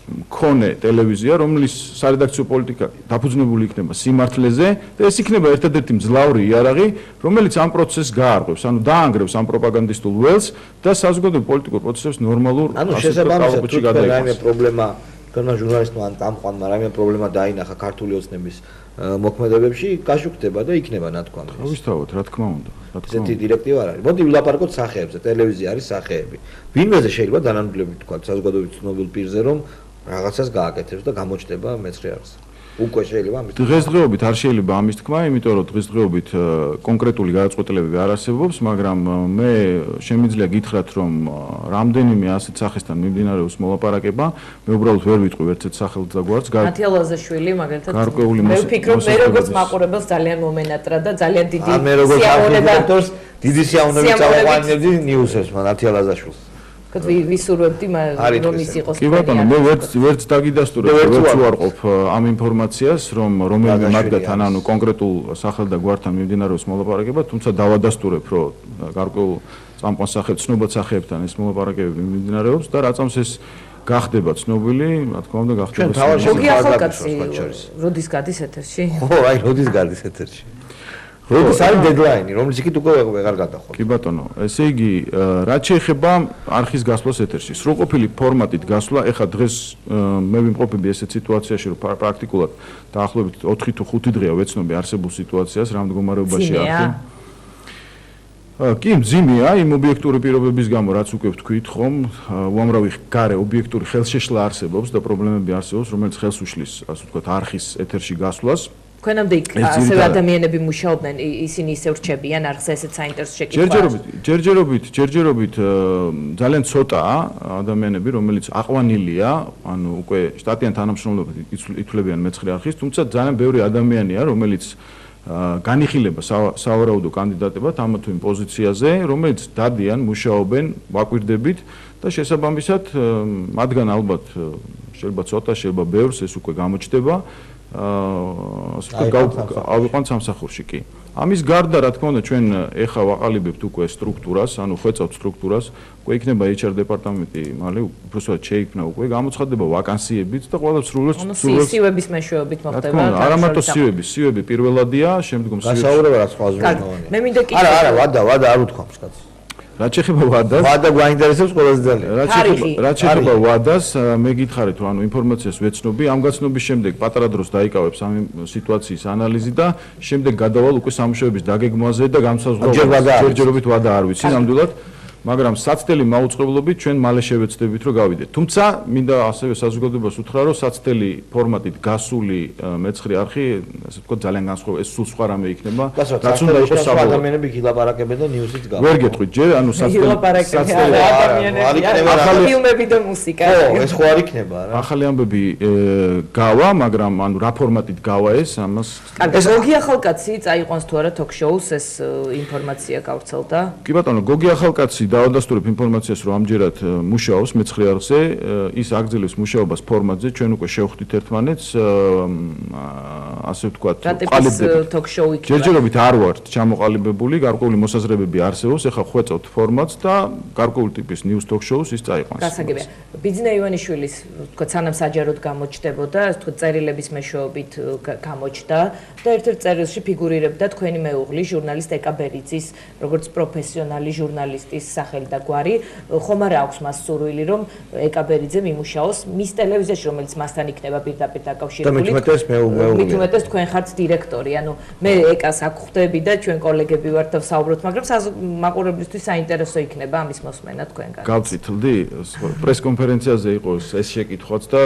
მქონე ტელევიზია, რომლის სარედაქციო პოლიტიკა დაფუძნებული იქნება სიმართლეზე და ეს იქნება ერთადერთი მძლავრი იარაღი, რომელიც ამ პროცესს გაარღვევს, ანუ დაანგრევს ამ პროპაგანდისტულ ველს და საზოგადოებრივ პოლიტიკურ პროცესებს ნორმალურ ასაკობრივში გადაიყვანს. რაიმე პრობლემა თქვენმა ჟურნალისტმა ან წამყვანმა რაიმე პრობლემა დაინახა ქართული ოცნების მოქმედებებში, გაშუქდება და იქნება ნათქვამი. თავისთავად, რა თქმა უნდა. ესეთი დირექტივა არ არის. მოდი ვილაპარაკოთ სახეებზე, ტელევიზია არის სახეები. ვინმეზე შეიძლება დანამდვილებით თქვა საზოგადოებრივ ცნობილ პირზე, რომ რაღაცას გააკეთებს და გამოჩნდება მეცხრე არხზე. უკვე შეიძლება ამის დღესდღეობით არ შეიძლება ამის თქმა, იმიტომ რომ დღესდღეობით კონკრეტული გადაწყვეტილებები არ არსებობს, მაგრამ მე შემიძლია გითხრათ, რომ რამდენიმე ასეთ სახესთან მიმდინარეობს მოლაპარაკება, მე უბრალოდ ვერ ვიტყვი ერთ-ერთ სახელს და გვარს. მათია ლაზაშვილი მაგალითად მე ვფიქრობ, მე როგორც მაყურებელს ძალიან მომენატრა და ძალიან დიდი სიამოვნებაა. დიდი სიამოვნებით წავყვანებდი ნიუსებს მათია ლაზაშვილს. ვისურვებდი რომ ის იყოს. კი ბატონო, მე ვერც დაგიდასტურებ, ვერც უარყოფ ამ ინფორმაციას, რომ რომელიმე მაგდათან, ანუ კონკრეტულ სახელ და გვართან მიმდინარეობს მოლაპარაკება, თუმცა დავადასტურებ, რომ გარკვეულ წამყვან სახეებს, ცნობად სახეებთან ეს მოლაპარაკებები მიმდინარეობს და რაწამს ეს გახდება ცნობილი, რა თქმა უნდა, გახდება. შოგი ახალგაზრდა როდის გადის ეთერში? ხო, აი როდის გადის ეთერში? როდის არის დედლაინი, რომელიც იქით უკვე ვეღარ გადახვალ. კი ბატონო, ესე იგი, რაც შეეხება არხის გასვლას ეთერში, სრულყოფილი ფორმატით გასვლა, ეხლა დღეს მე ვიმყოფები ესეთ სიტუაციაში, რომ პრაქტიკულად დაახლოებით 4 თუ 5 დღეა ვეცნობი არსებულ სიტუაციას, რა მდგომარეობაში არხი. კი, მძიმეა იმ ობიექტური პირობების გამო, რაც უკვე ვთქვით, ხომ, უამრავი გარე ობიექტური ხელშეშლა არსებობს და პრობლემები არსებობს, რომელიც ხელს უშლის, ასე ვთქვათ, არხის ეთერში გასვლას. თქვენამდე იქ ასევე ადამიანები მუშაობდნენ, ისინი ისევ რჩებიან არხზე ესეთ საინტერესო შეკითხვას. ჯერჯერობით ძალიან ცოტაა ადამიანები, რომელიც აყვანილია, ანუ უკვე შტატიან თანამშრომლობად ითვლებიან მეცხრე არხის, თუმცა ძალიან ბევრი ადამიანია, რომელიც განიხილება სავარაუდო კანდიდატებად ამა თუ იმ პოზიციაზე, რომელიც დადიან, მუშაობენ ვაკვირდებით და შესაბამისად მათგან ალბათ შეიძლება ცოტა, შეიძლება ბევრს ეს უკვე გამოჩნდება ავიყვანთ სამსახურში კი. ამის გარდა რა თქმა უნდა ჩვენ ეხა ვაყალიბებთ უკვე სტრუქტურას, ანუ ხვეწავთ სტრუქტურას, უკვე იქნება HR დეპარტამენტი, მალე უბრალოდ შეიქმნა უკვე გამოცხადება ვაკანსიებით და ყველა სრულიად სივების მეშვეობით მოხდება. არა მარტო სივები პირველადია, შემდგომ სივები. გასაუბრება რა სხვა ზუსტად. მე მინდა კი არა, ვადა არ უთქვამს კაცს. რაც შეეხება ვადას, ვადა გვაინტერესებს ყველაზე ძალიან. რაც შეეხება ვადას, მე გითხარით, რომ ანუ ინფორმაციას ვეცნობი, ამ გაცნობის შემდეგ პატარა დროს დაიკავებს ამ სიტუაციის ანალიზი და შემდეგ გადავალ უკვე სამუშაოების დაგეგმვაზე და განსაზღვრებას ჯერჯერობით ვადა არ ვიცი ნამდვილად. მაგრამ საცდელი მაუწყებლობით ჩვენ მალე შევეცდებით რომ გავიდეთ. თუმცა მინდა ასევე საზოგადოებას უთხრა რომ საცდელი ფორმატით გასული მეცხრე არხი, ასე ვთქვათ, ძალიან განსხვავებული, ეს სულ სხვა რამე იქნება. რაც უნდა იყოს საბოლოო ადამიანები გილაპარაკებენ და ნიუსით გავ. ვერ გეტყვით ჯერ, ანუ საცდელი ადამიანები, ახალი ფილმები და მუსიკა. ხო, ეს ხო არ იქნება რა. ახალი ამბები გავა, მაგრამ ანუ რა ფორმატით გავა ეს, ამას კარგი, გოგი ახალკაცი წაიყვანს თუ არა ток-შოუს ეს ინფორმაცია გავრცელდა? კი ბატონო, გოგი ახალკაცი დავადასტურებ ინფორმაციას, რომ ამჯერად მუშაობს მეცხრე არხზე, ის აგრძელებს მუშაობას ფორმატზე, ჩვენ უკვე შევხვდით ერთმანეთს, ასე ვთქვათ, ყალიბდებით ток-შოუ იქნება. ჯერჯერობით არ ვართ ჩამოყალიბებული, გარკვეული მოსაზრებები არსებობს, ეხლა ხვეწავთ ფორმატს და გარკვეული ტიპის news talk-shows ის წაიყვანს. გასაგებია. ბიძინა ივანიშვილის, ვთქვათ, სანამ საჯაროდ გამოჩნდებოდა, ვთქვათ, წერილების მეშვეობით გამოჩნდა და ერთ-ერთ წერილში ფიგურირებდა თქვენი მეუღლი, ჟურნალისტ ეკა ბერიძის, როგორც პროფესიონალი ჟურნალისტის სახელი და გვარი, ხომ არ აქვს მას სურვილი, რომ ეკა ბერიძე მიმუშაოს მის ტელევიზიაში, რომელიც მასთან იქნება პირდაპირ დაკავშირებული. და მით უმეტეს თქვენ ხართ დირექტორი, ანუ მე ეკას აქ ხვდები და ჩვენ კოლეგები ვართ და ვსაუბრობთ, მაგრამ მაყურებლისთვის საინტერესო იქნება ამის მოსმენა თქვენგან. გავწითლდი, პრესკონფერენციაზე იყო ეს შეკითხვაც და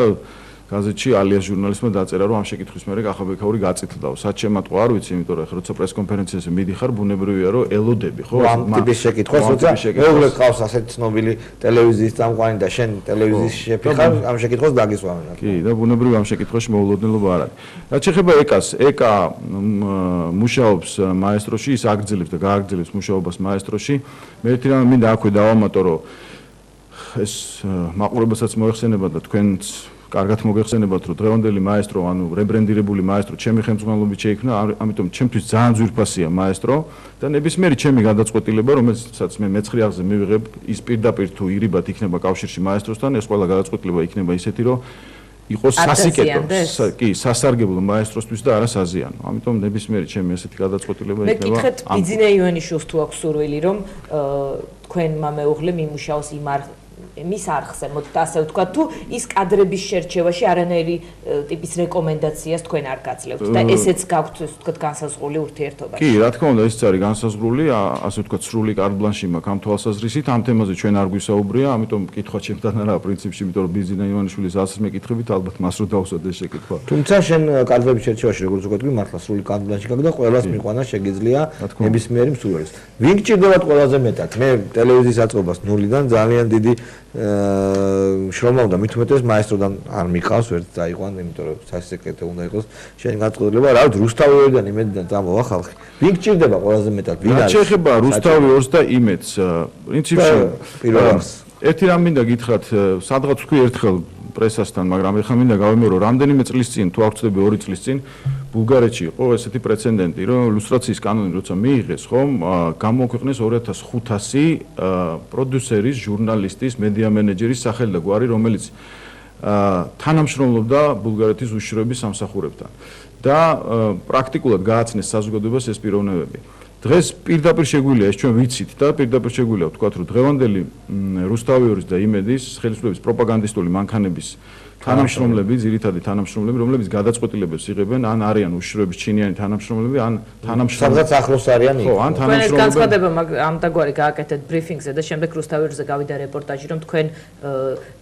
გაზეთში ალიას ჟურნალისტმა დაწერა, რომ ამ შეკითხვის მერე კახაბექაური გაწითლდაო. სად შემატყვა არ ვიცი, იმიტომ რომ ეხლა როცა პრესკონფერენციაზე მიდიხარ, ბუნებრივია რომ ელოდები, ხო? ამ ტიპის შეკითხვას, როცა მეუღლე ყავს ასეთ ცნობილი ტელევიზიის წამყვანი და შენ ტელევიზიის შეფი ხარ, ამ შეკითხვას დაგისვამენ. კი, და ბუნებრივია ამ შეკითხვაში მოულოდნელობა არ არის. რაც შეეხება ეკას, ეკა მუშაობს მაესტროში, ის აგრძელებს და გააგრძელებს მუშაობას მაესტროში. მე ერთი რამე მინდა აქვე დავამატო, რომ ეს მაყურებელსაც მოეხსენება და თქვენც კარგად მოგეხსენებათ, რომ დღევანდელი მაესტრო, ანუ რებრენდირებული მაესტრო, ჩემი ხელმძღვანელობით შეიქმნა, ამიტომ ჩემთვის ძალიან ძვირფასია მაესტრო და ნებისმიერი ჩემი გადაწყვეტილება, რომელსაც მე მეცხრე არხზე მივიღებ, ის პირდაპირ თუ ირიბად იქნება კავშირში მაესტროსთან, ეს ყველა გადაწყვეტილება იქნება ისეთი, რომ იყოს სასიკეთო, კი, სასარგებლო მაესტროსთვის და არა საზიანო. ამიტომ ნებისმიერი ჩემი ესეთი გადაწყვეტილება იქნება. მე გითხეთ, ბიძინა ივანიშვილს თუ აქვს სურვილი, რომ თქვენმა მეუღლე მიმუშაოს მის არხზე, მოდით ასე ვთქვათ, თუ ის კადრების შერჩევაში არანაირი ტიპის რეკომენდაციას თქვენ არ გაძლევთ და ესეც გაქვთ, ვთქვათ, განსაზღვრული ურთიერთობაში. კი, რა თქმა უნდა, ისიც არის განსაზღვრული, ასე ვთქვათ, სრული კარტ ბლანში მაქვს ამ თვალსაზრისით, ამ თემაზე ჩვენ არ გვისაუბრია, ამიტომ კითხვა ჩემთან არა პრინციპში, იმიტომ რომ ბიძინა ივანიშვილის ასის მეკითხებით, ალბათ მას რო დავუსვათ ეს შეკითხვა. თუმცა შენ კადრების შერჩევაში, როგორც ვთქვათ, მართლა სრული კარტ ბლანში გაქვს და ყველას მიყვანა შეგიძლია ნებისმიერი მსურველის. ვინ გჭირდებათ ყველაზე მეტად? მე ტელევიზიის აწყობას ნულიდან ძალიან დიდი შრომა უნდა მით უმეტეს მაესტროდან არ მიყავს ვერც დაიყვან, იმიტომ რომ სასეკრეტო უნდა იყოს შენი განწყობილება, რა ვიცი, რუსთავიდან იმედიდან წამოვა ხალხი. ვინ გჭირდება ყველაზე მეტად? ვინ არის? შეეხება რუსთავი 2 და იმედს, პრინციპში პირველს ერთი რამ მინდა გითხრათ, სადღაც თქვი ერთხელ პრესასთან, მაგრამ ეხლა მინდა გავიმეორო, რამდენიმე წლის წინ, თუ არ ვცდები 2 წლის წინ, ბულგარეთში იყო ესეთი პრეცედენტი, რომ ილუსტრაციის კანონი როცა მიიღეს, ხომ, გამოქვეყნეს 2500 პროდიუსერის, ჟურნალისტის, მედია მენეჯერის სახელი და გვარი, რომელიც თანამშრომლობდა ბულგარეთის უშიშროების სამსახურებთან და პრაქტიკულად გააცნეს საზოგადოებას ეს პიროვნებები. დღეს პირდაპირ შეგვიძლია ეს ჩვენ ვიცით და პირდაპირ შეგვიძლია ვთქვათ, რომ დღევანდელი რუსთავიორის და იმედის ხელისუფლების პროპაგანდისტული მანქანების თანამშრომლები, ძირითადი თანამშრომლები, რომლებიც გადაწყვეტილებებს იღებენ, ან არიან უშიშროების ჩინიანი თანამშრომლები, ან თანამშრომლები. სადღაც ახლოს არიან იქ. ხო, ან თანამშრომლები. განცხადება ამ დაგვარი გააკეთეთ ბრიფინგზე და შემდეგ რუსთავიორზე გავიდა რეპორტაჟი, რომ თქვენ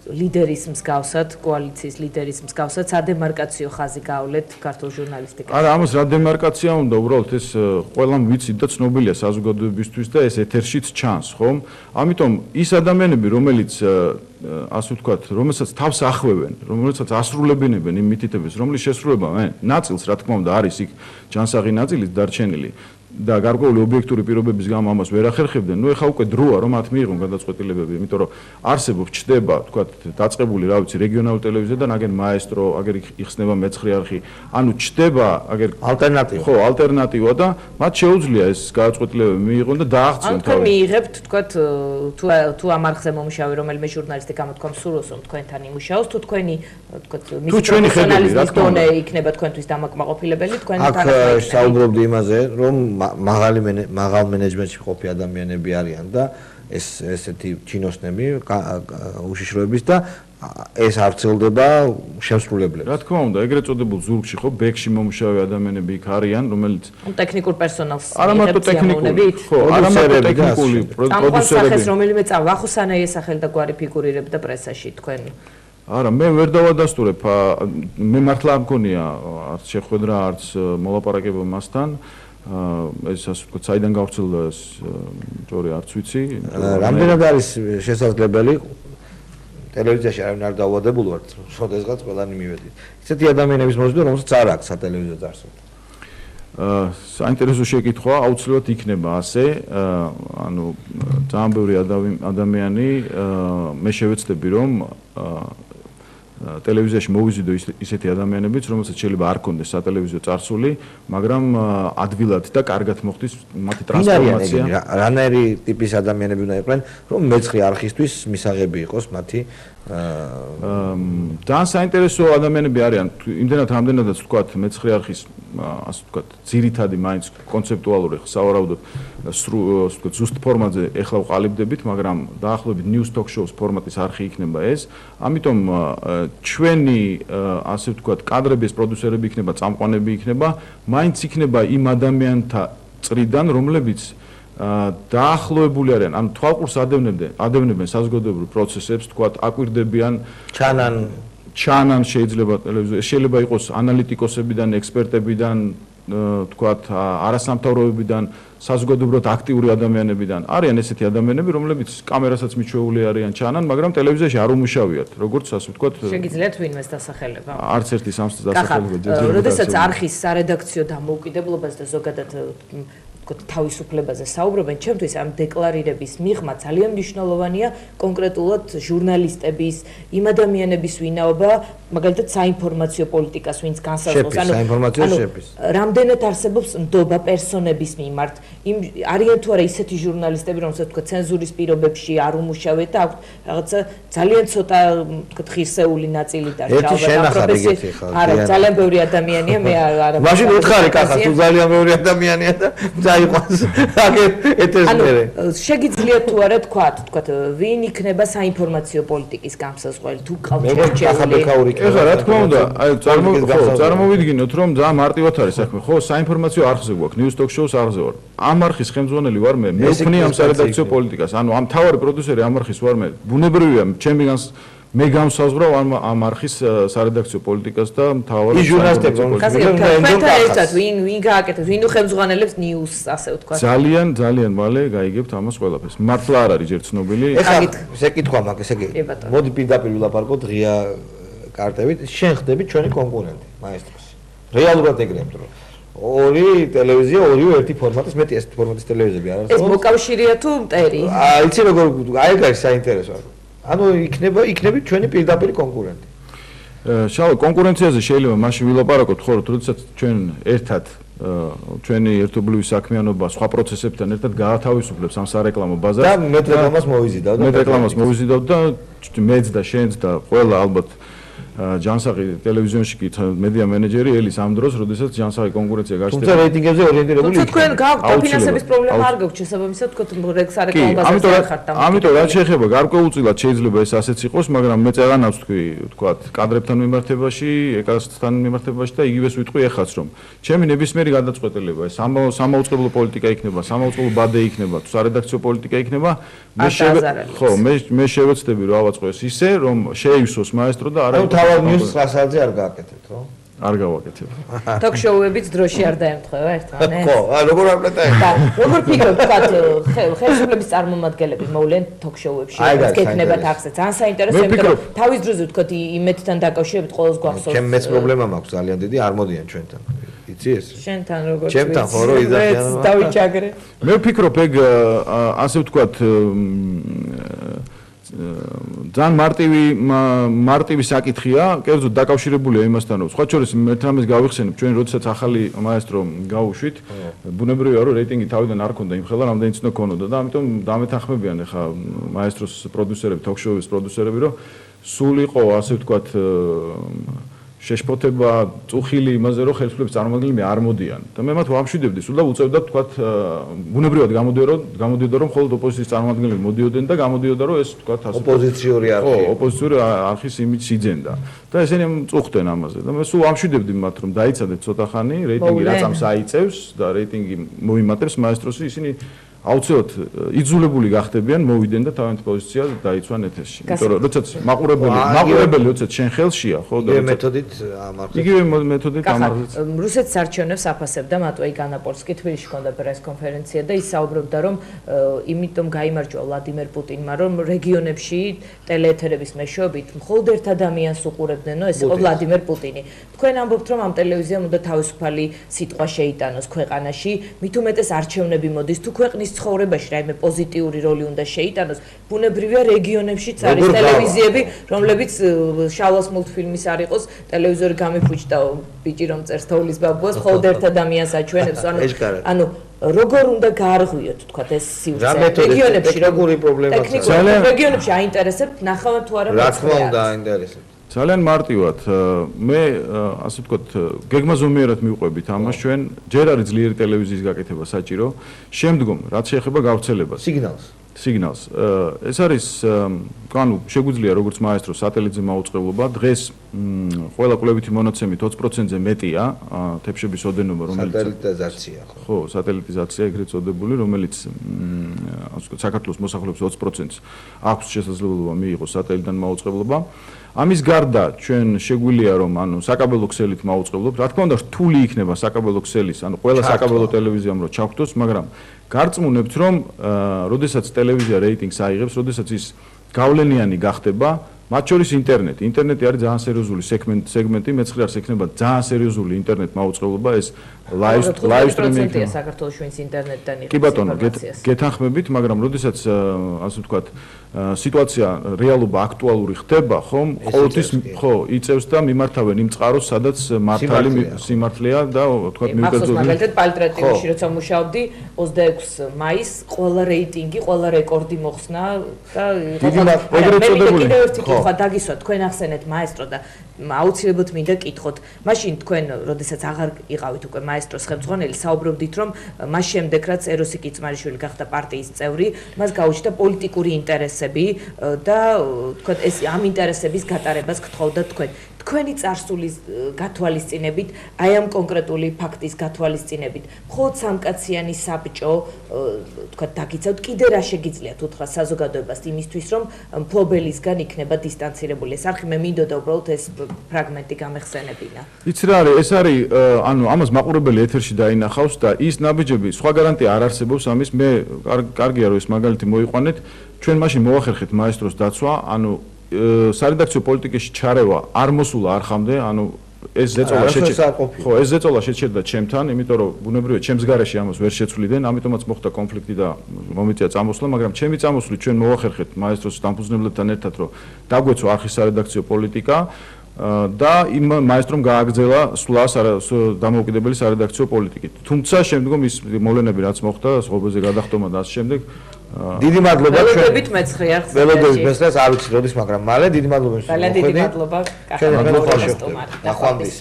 ლიდერის მსგავსად, კოალიციის ლიდერის მსგავსად სადემარკაციო ხაზი გავლეთ ქართულ ჟურნალისტიკაში. არა, ამას რა დემარკაცია უნდა, უბრალოდ ეს ყველამ ვიცით და ცნობილია საზოგადოებისთვის და ეს ეთერშიც ჩანს, ხომ? ამიტომ ის ადამიანები, რომელიც ასე ვთქვათ, რომელსაც თავს ახვევენ, რომელსაც ასრულებინებენ იმ მითითებებს, რომლის შესრულება ნაწილს, რა თქმა უნდა, არის იქ ჯანსაღი ნაწილი დარჩენილი. და გარკვეული ობიექტური პირობების გამო ამას ვერ ახერხებდნენ. ნუ ეხა უკვე დროა რომ მათ მიიღონ გადაწყვეტილებები, იმიტომ რომ არსებობს ჩდება, თქვათ, დაწყებული, რა ვიცი, რეგიონალური ტელევიზია და ნაგენ მაესტრო, აგერ იხსნება მეცხრე არხი. ანუ ჩდება, აგერ ალტერნატივა. ხო, ალტერნატივა და მათ შეუძლია ეს გადაწყვეტილებები მიიღონ და დააღწიონ თავი. ანუ მიიღებთ, თქვათ, თუ ამ არხზე მომუშავე რომელიმე ჟურნალისტი გამოთქვამს სურვილს, რომ თქვენთან იმუშაოს, თუ თქვენი, თქვათ, მისი პროფესიონალიზმის დონე იქნება თქვენთვის დამაკმაყოფილებელი, თქვენთან აქ საუბრობდი იმაზე, რომ მაღალ მენეჯმენტში ყოფი ადამიანები არიან და ესეთი ჩინოსნები უშიშროების და ეს არცელდება შემსრულებლებს. რა თქმა უნდა, ეგრეთ წოდებულ ზურგში ხო ბექში მომუშავე ადამიანები იქ არიან, რომელიც ტექნიკურ პერსონალს არა მარტო ტექნიკური, ხო, არა მარტო ტექნიკური პროდიუსერები, რომელიმე ვახუსანაი ესახელდა გვარი ფიგურირებდა პრესაში თქვენ. არა, მე ვერ დავადასტურებ, მე მართლა მგონია არც შეხვედრა, არც მოლაპარაკება მასთან. ეს ასე ვთქვათ, საიდან გავრცელდა ეს ჯორი არც ვიცი. რამდენად არის შესაძლებელი ტელევიზიაში არავინ არ დაავადებულ ვართ, შესაძლოა ყველანი მივედით. ისეთი ადამიანების მოსვლა, რომელსაც არ აქვს სატელევიზიო წარსული. საინტერესო შეკითხვა, აუცილებლად იქნება ასე, ანუ ძალიან ბევრი ადამიანი მე შევეცდები რომ ტელევიზიაში მოვიზიდო ისეთი ადამიანებიც, რომელსაც შეიძლება არ კონდეს სატელევიზიო წარსული, მაგრამ ადვილად და კარგად მოხდეს მათი ტრანსფორმაცია. რანაირი ტიპის ადამიანები უნდა იყვნენ, რომ მეცხრე არხისთვის მისაღები იყოს მათი ძალიან საინტერესო ადამიანები არიან, იმდენად რამდენადაც ვთქვათ, მეცხრე არხის ასე ვთქვათ, ძირითადი მაინც კონცეპტუალური სავარაუდოდ ვთქვათ, ზუსტ ფორმატზე ეხლა ვყალიბდებით, მაგრამ დაახლოებით news talk show-ს ფორმატის არხი იქნება ეს. ამიტომ ჩვენი ასე ვთქვათ, კადრების პროდიუსერები იქნება, წამყვანები იქნება, მაინც იქნება იმ ადამიანთა წრიდან, რომლებიც დაახლოებული არიან, ანუ თვალყურს ადევნებენ საზოგადოებრივ პროცესებს, თქვათ, აკვირდებიან, ჩანან შეიძლება ტელევიზიაში, შეიძლება იყოს ანალიტიკოსებიდან, ექსპერტებიდან, თქვათ, არასამთავრობოებიდან, საზოგადოებრივად აქტიური ადამიანებიდან. არიან ესეთი ადამიანები, რომლებიც კამერასაც მიჩვეული არიან, ჩანან, მაგრამ ტელევიზიაში არ უმუშავიათ, როგორც ასე ვთქვათ. შეგიძლიათ ვინმეს დასახელება? არც ერთი სამს დასახელება. როდესაც არხის სარედაქციო დამოუკიდებლობას და ზოგადად თავისუფლებაზე საუბრობენ, ჩემთვის ამ დეკლარირების მიღმა ძალიან მნიშვნელოვანია კონკრეტულად ჟურნალისტების, იმ ადამიანების ვინაობა, მაგალითად საინფორმაციო პოლიტიკას ვინც განსაზღვრავს, რამდენად არსებობს ნდობა პერსონების მიმართ, არიან თუ არა ისეთი ჟურნალისტები, რომელსაც თქვა ცენზურის პირობებში არ უმუშავეთ და აქვთ რაღაცა ძალიან ცოტა თქვა ღირსეული ნაწილი დარჩა. არა, ძალიან ბევრი ადამიანია, მე არა. მაშინ უთხარი კახა, თუ ძალიან ბევრი ადამიანია და შეგიძლიათ თუ არა თქვათ, ვინ იქნება საინფორმაციო პოლიტიკის გამსაზღვრელი, თუ ყავთ შერჩეული. ეხლა რა თქმა უნდა, აი წარმოვიდგინოთ, რომ ძალიან მარტივად არის საქმე, ხო, საინფორმაციო არხზე გვაქვს, news talk show-ს არხზე ვარ. ამ არხის ხელმძღვანელი ვარ მე, მე ვქნი ამ სარედაქციო პოლიტიკას. ანუ ამ თავარი პროდიუსერი ამ არხის ვარ მე. ბუნებრივია, მე გამსაზღვრავ ამ არხის სარედაქციო პოლიტიკას და მთავარ ჟურნალისტებს ვინ გააკეთებს, ვინ უხელმძღვანელებს news-ს, ასე ვთქვათ. ძალიან მალე გაიგებთ ამას ყველაფერს. მართლა არ არის ჯერ ცნობილი. ეხლა შეკითხვა მაქვს, ესე იგი, მოდი პირდაპირ ვილაპარაკოთ ღია კარტებით, შენ ხდები ჩვენი კონკურენტი, მაესტროს. რეალურად ეგრემთ რომ ორი ტელევიზია, ორივე ერთი ფორმატის, მეტი ეს ფორმატის ტელევიზიები არ არის. ეს მოკავშირეა თუ მტერი? იცი როგორ, აი ეგ არის საინტერესო. ანუ იქნები ჩვენი პირდაპირი კონკურენტი. შალო, კონკურენციაზე შეიძლება მაშინ ვილაპარაკოთ, ხო, როდესაც ჩვენ ერთად ჩვენი ერთობლივი საქმიანობა სხვა პროცესებთან ერთად გაათავისუფლებს ამ სარეკლამო ბაზარს. და მე რეკლამას მოვიზიდავ და მეც და შენც და ყველა ალბათ ჯანსაღი ტელევიზიონში კი მედია მენეჯერი ელის ამ დროს, როდესაც ჯანსაღი კონკურენცია გაჩნდება. თუმცა რეიტინგებზე ორიენტირებული იქნება. თქვენ გაქვთ დაფინანსების პრობლემა არ გაქვთ შესაბამისად, თქვენ სარეკლამო ბაზარზე ხართ და ამიტომ რაც შეეხება გარკვეულწილად შეიძლება ეს ასეც იყოს, მაგრამ მე წეღანავს თქვათ, კადრებთან მიმართებაში, ეკასთან მიმართებაში და იგივეს ვიტყვი ეხაც რომ ჩემი ნებისმიერი გადაწყვეტილება ეს სამაუწყებლო პოლიტიკა იქნება, სამაუწყებლო ბადე იქნება, თუ სარედაქციო პოლიტიკა იქნება, მე შევეცდები რომ ავაწყოს ისე, რომ შეივსოს მაესტრო და არა თავად news რასალზე არ გააკეთებთ, ხო? არ გავაკეთებ. Talk-show-ებიც დროში არ დაემთხვევა ერთმანეთს. ხო, როგორ არ პლეტაი? როგორ ფიქრობთ, თქვათ, ხელისუფლების წარმომადგენლები მოვლენ talk-show-ებში, გეკნებათ ახსნა. ძალიან საინტერესოა, იმიტომ რომ თავის დროზე თქვათ იმეთთან დაკავშირებით ყოველს გვახსოვს. ჩემ მეც პრობლემა მაქვს ძალიან დიდი, არ მოდიან ჩვენთან. იცი ეს? შენთან როგორც ჩემთან ხო რო იძახიან დავიჩაგრე. მე ვფიქრობ ეგ ასე ვთქვათ ძალიან მარტივი საკითხია, კერძოდ დაკავშირებულია იმასთან, რომ სხვა შორის ერთ რამეს გავიხსენებ, ჩვენ როდესაც ახალი მაესტრო გავუშვით, ბუნებრივია რომ რეიტინგი თავიდან არ ქონდა იმ ხელა, რამდენი ცნო ქონოდა და ამიტომ დამეთანხმებიან ახლა მაესტროს პროდიუსერები, თოქ-შოუების პროდიუსერები, რომ სულ იყო ასე ვთქვათ შეშფოთება წუხილი იმაზე რომ ხელისუფლების წარმომადგენლები არ მოდიან და მე მათ ვამშვიდებდი სულ და უწევდათ თქვათ ბუნებრივად გამოდიოდა რომ მხოლოდ ოპოზიციის წარმომადგენლები მოდიოდნენ და გამოდიოდა რომ ეს თქვათ ასე ოპოზიციური არხი ოპოზიციური არხის იმიჯს იძენდა და ესენი წუხდნენ ამაზე და მე სულ ვამშვიდებდი მათ რომ დაიცადეთ ცოტა ხანი რეიტინგი რაცამს აიწევს და რეიტინგი მოიმატებს მაესტროსი ისინი აუცილებლად იძულებული გახდებიან მოვიდნენ და თავიანთ პოზიციაზე დაიცვან ეთერში. იმიტომ რომ როდესაც მაყურებელი როდესაც შენ ხელშია, ხო და იგივე მეთოდით ამართებს. იგივე მეთოდით ამართებს. რუსეთის არჩევნებს აფასებდა მატვეი განაპოლსკი თბილისში ჰქონდა პრეს-კონფერენცია და ის საუბრობდა რომ იმიტომ გაიმარჯვა ვლადიმერ პუტინმა რომ რეგიონებში ტელეეთერების მეშვეობით მხოლოდ ერთ ადამიანს უყურებდნენო ეს იყო ვლადიმერ პუტინი. თქვენ ამბობთ რომ ამ ტელევიზიამ უნდა თავისუფალი სიტყვა შეიტანოს ქვეყანაში, მით უმეტეს არჩევნები მოდის თუ ქვეყნის ცხოვრებაში რაიმე პოზიტიური როლი უნდა შეიტანოს. ბუნებრივია რეგიონებშიც არის ტელევიზიები, რომლებიც შალოს მულტფილმის არ იყოს, ტელევიზორი გამიფუჭდა ბიჭი რომ წერს თოვლის ბაბუას, მხოლოდ ერთ ადამიანს აჩვენებს. ანუ როგორ უნდა გაარღვიოთ თქვა ეს სივრცე რეგიონებში როგორი პრობლემაა. ტექნიკურად რეგიონებში აინტერესებთ ნახავთ თუ არა? რა თქმა უნდა აინტერესებთ. ძალიან მარტივად მე ასე ვთქვათ გეგმა ზომიერად მივყვებით ამას ჩვენ ჯერ არის ძლიერი ტელევიზიის გაკეთება საჭირო შემდგომ რაც შეეხება გავრცელებას სიგნალს ეს არის ანუ შეგვიძლია როგორც მაესტრო სატელიტზე მაუწყებლობა დღეს ყველა კვლევითი მონაცემით 20%-ზე მეტია თებშების ოდენობა რომელიც სატელიტიზაცია ხო სატელიტიზაცია ეგრეთ წოდებული რომელიც ასე ვთქვათ საქართველოს მოსახლეობის 20%-ს აქვს შესაძლებლობა მიიღოს სატელიტიდან მაუწყებლობა ამის გარდა ჩვენ შეგვიძლია რომ ანუ საკაბელო ქსელით მაუწყებლობთ რა თქმა უნდა რთული იქნება საკაბელო ქსელის ანუ ყველა საკაბელო ტელევიზიამ რო ჩავხტოს მაგრამ გარწმუნებთ რომ როდესაც ტელევიზია რეიტინგს აიღებს როდესაც ის გავლენიანი გახდება მათ შორის ინტერნეტი არის ძალიან სერიოზული სეგმენტი მეცხრეარს ექნება ძალიან სერიოზული ინტერნეტ მაუწყებლობა ეს live streaming-ია საქართველოს ჩვენს ინტერნეტთან კი ბატონო გეთანხმებით მაგრამ როდესაც ასე ვთქვათ სიტუაცია რეალობა აქტუალური ხდება ხომ ყოველთვის ხო იწევს და მიმართავენ იმ წყაროს სადაც მართალი სიმართლეა და ვთქვათ მივკერძო მაგალითად პალტრატივში როცა მუშაობდი 26 მაისს ყველა რეიტინგი ყველა რეკორდი მოხსნა და ეგრეთ წოდებული ხო დაგისვა თქვენ ახსენეთ მაესტრო და აუცილებლად მინდა კითხოთ მაშინ თქვენ როდესაც აღარ იყავით უკვე მაესტროს ხელმძღვანელი საუბრობდით რომ მას შემდეგ რაც ეროსი კიცმარიშვილი გახდა პარტიის წევრი მას გაუჩნდა პოლიტიკური ინტერესები და თქვენ ეს ამ ინტერესების გატარებას გთხოვდა თქვენი წარსულის გათვალისწინებით აი ამ კონკრეტული ფაქტის გათვალისწინებით მხოლოდ სამკაციანი საბჭო თქვენ დაგიცავთ კიდე რა შეგიძლიათ უთხრა საზოგადოებას იმისთვის რომ მფლობელისგან იქნება დისტანცირებული ეს არხი მე მინდოდა უბრალოდ ეს ფრაგმენტი გამეხსენებინა იცი რა არის ეს არის ანუ ამას მაყურებელი ეთერში დაინახავს და ის ნაბიჯები სხვა გარანტია არ არსებობს ამის მე კარგია რომ ეს მაგალითი მოიყვანეთ ჩვენ მაშინ მოვახერხეთ მაესტროს დაცვა ანუ სარედაქციო პოლიტიკაში ჩარევა არ მოსულა არხამდე, ანუ ეს ზეწოლა ხო, ეს ზეწოლა შეჩერდა ჩემთან, იმიტომ რომ ბუნებრივია ჩემს გარეშე ამას ვერ შეცვლიდნენ, ამიტომაც მოხდა კონფლიქტი და მომიწია წამოსვლა, მაგრამ ჩემი წამოსვლით ჩვენ მოვახერხეთ მაესტროს დამფუძნებლებთან ერთად, რომ დაგვეცვა არხის სარედაქციო პოლიტიკა და იმ მაესტრომ გააგრძელა სვლა დამოუკიდებელი სარედაქციო პოლიტიკით. თუმცა შემდგომ ის მოვლენები რაც მოხდა, სხობაზე გადახტომა და ამ შემდეგ დიდი მადლობა ველოდებით მეცხრე არხს ველოდებით მეცხრეს არ ვიცი როდის მაგრამ მალე დიდი მადლობა ძალიან დიდი მადლობა ჩვენ მადლობა ნახვამდის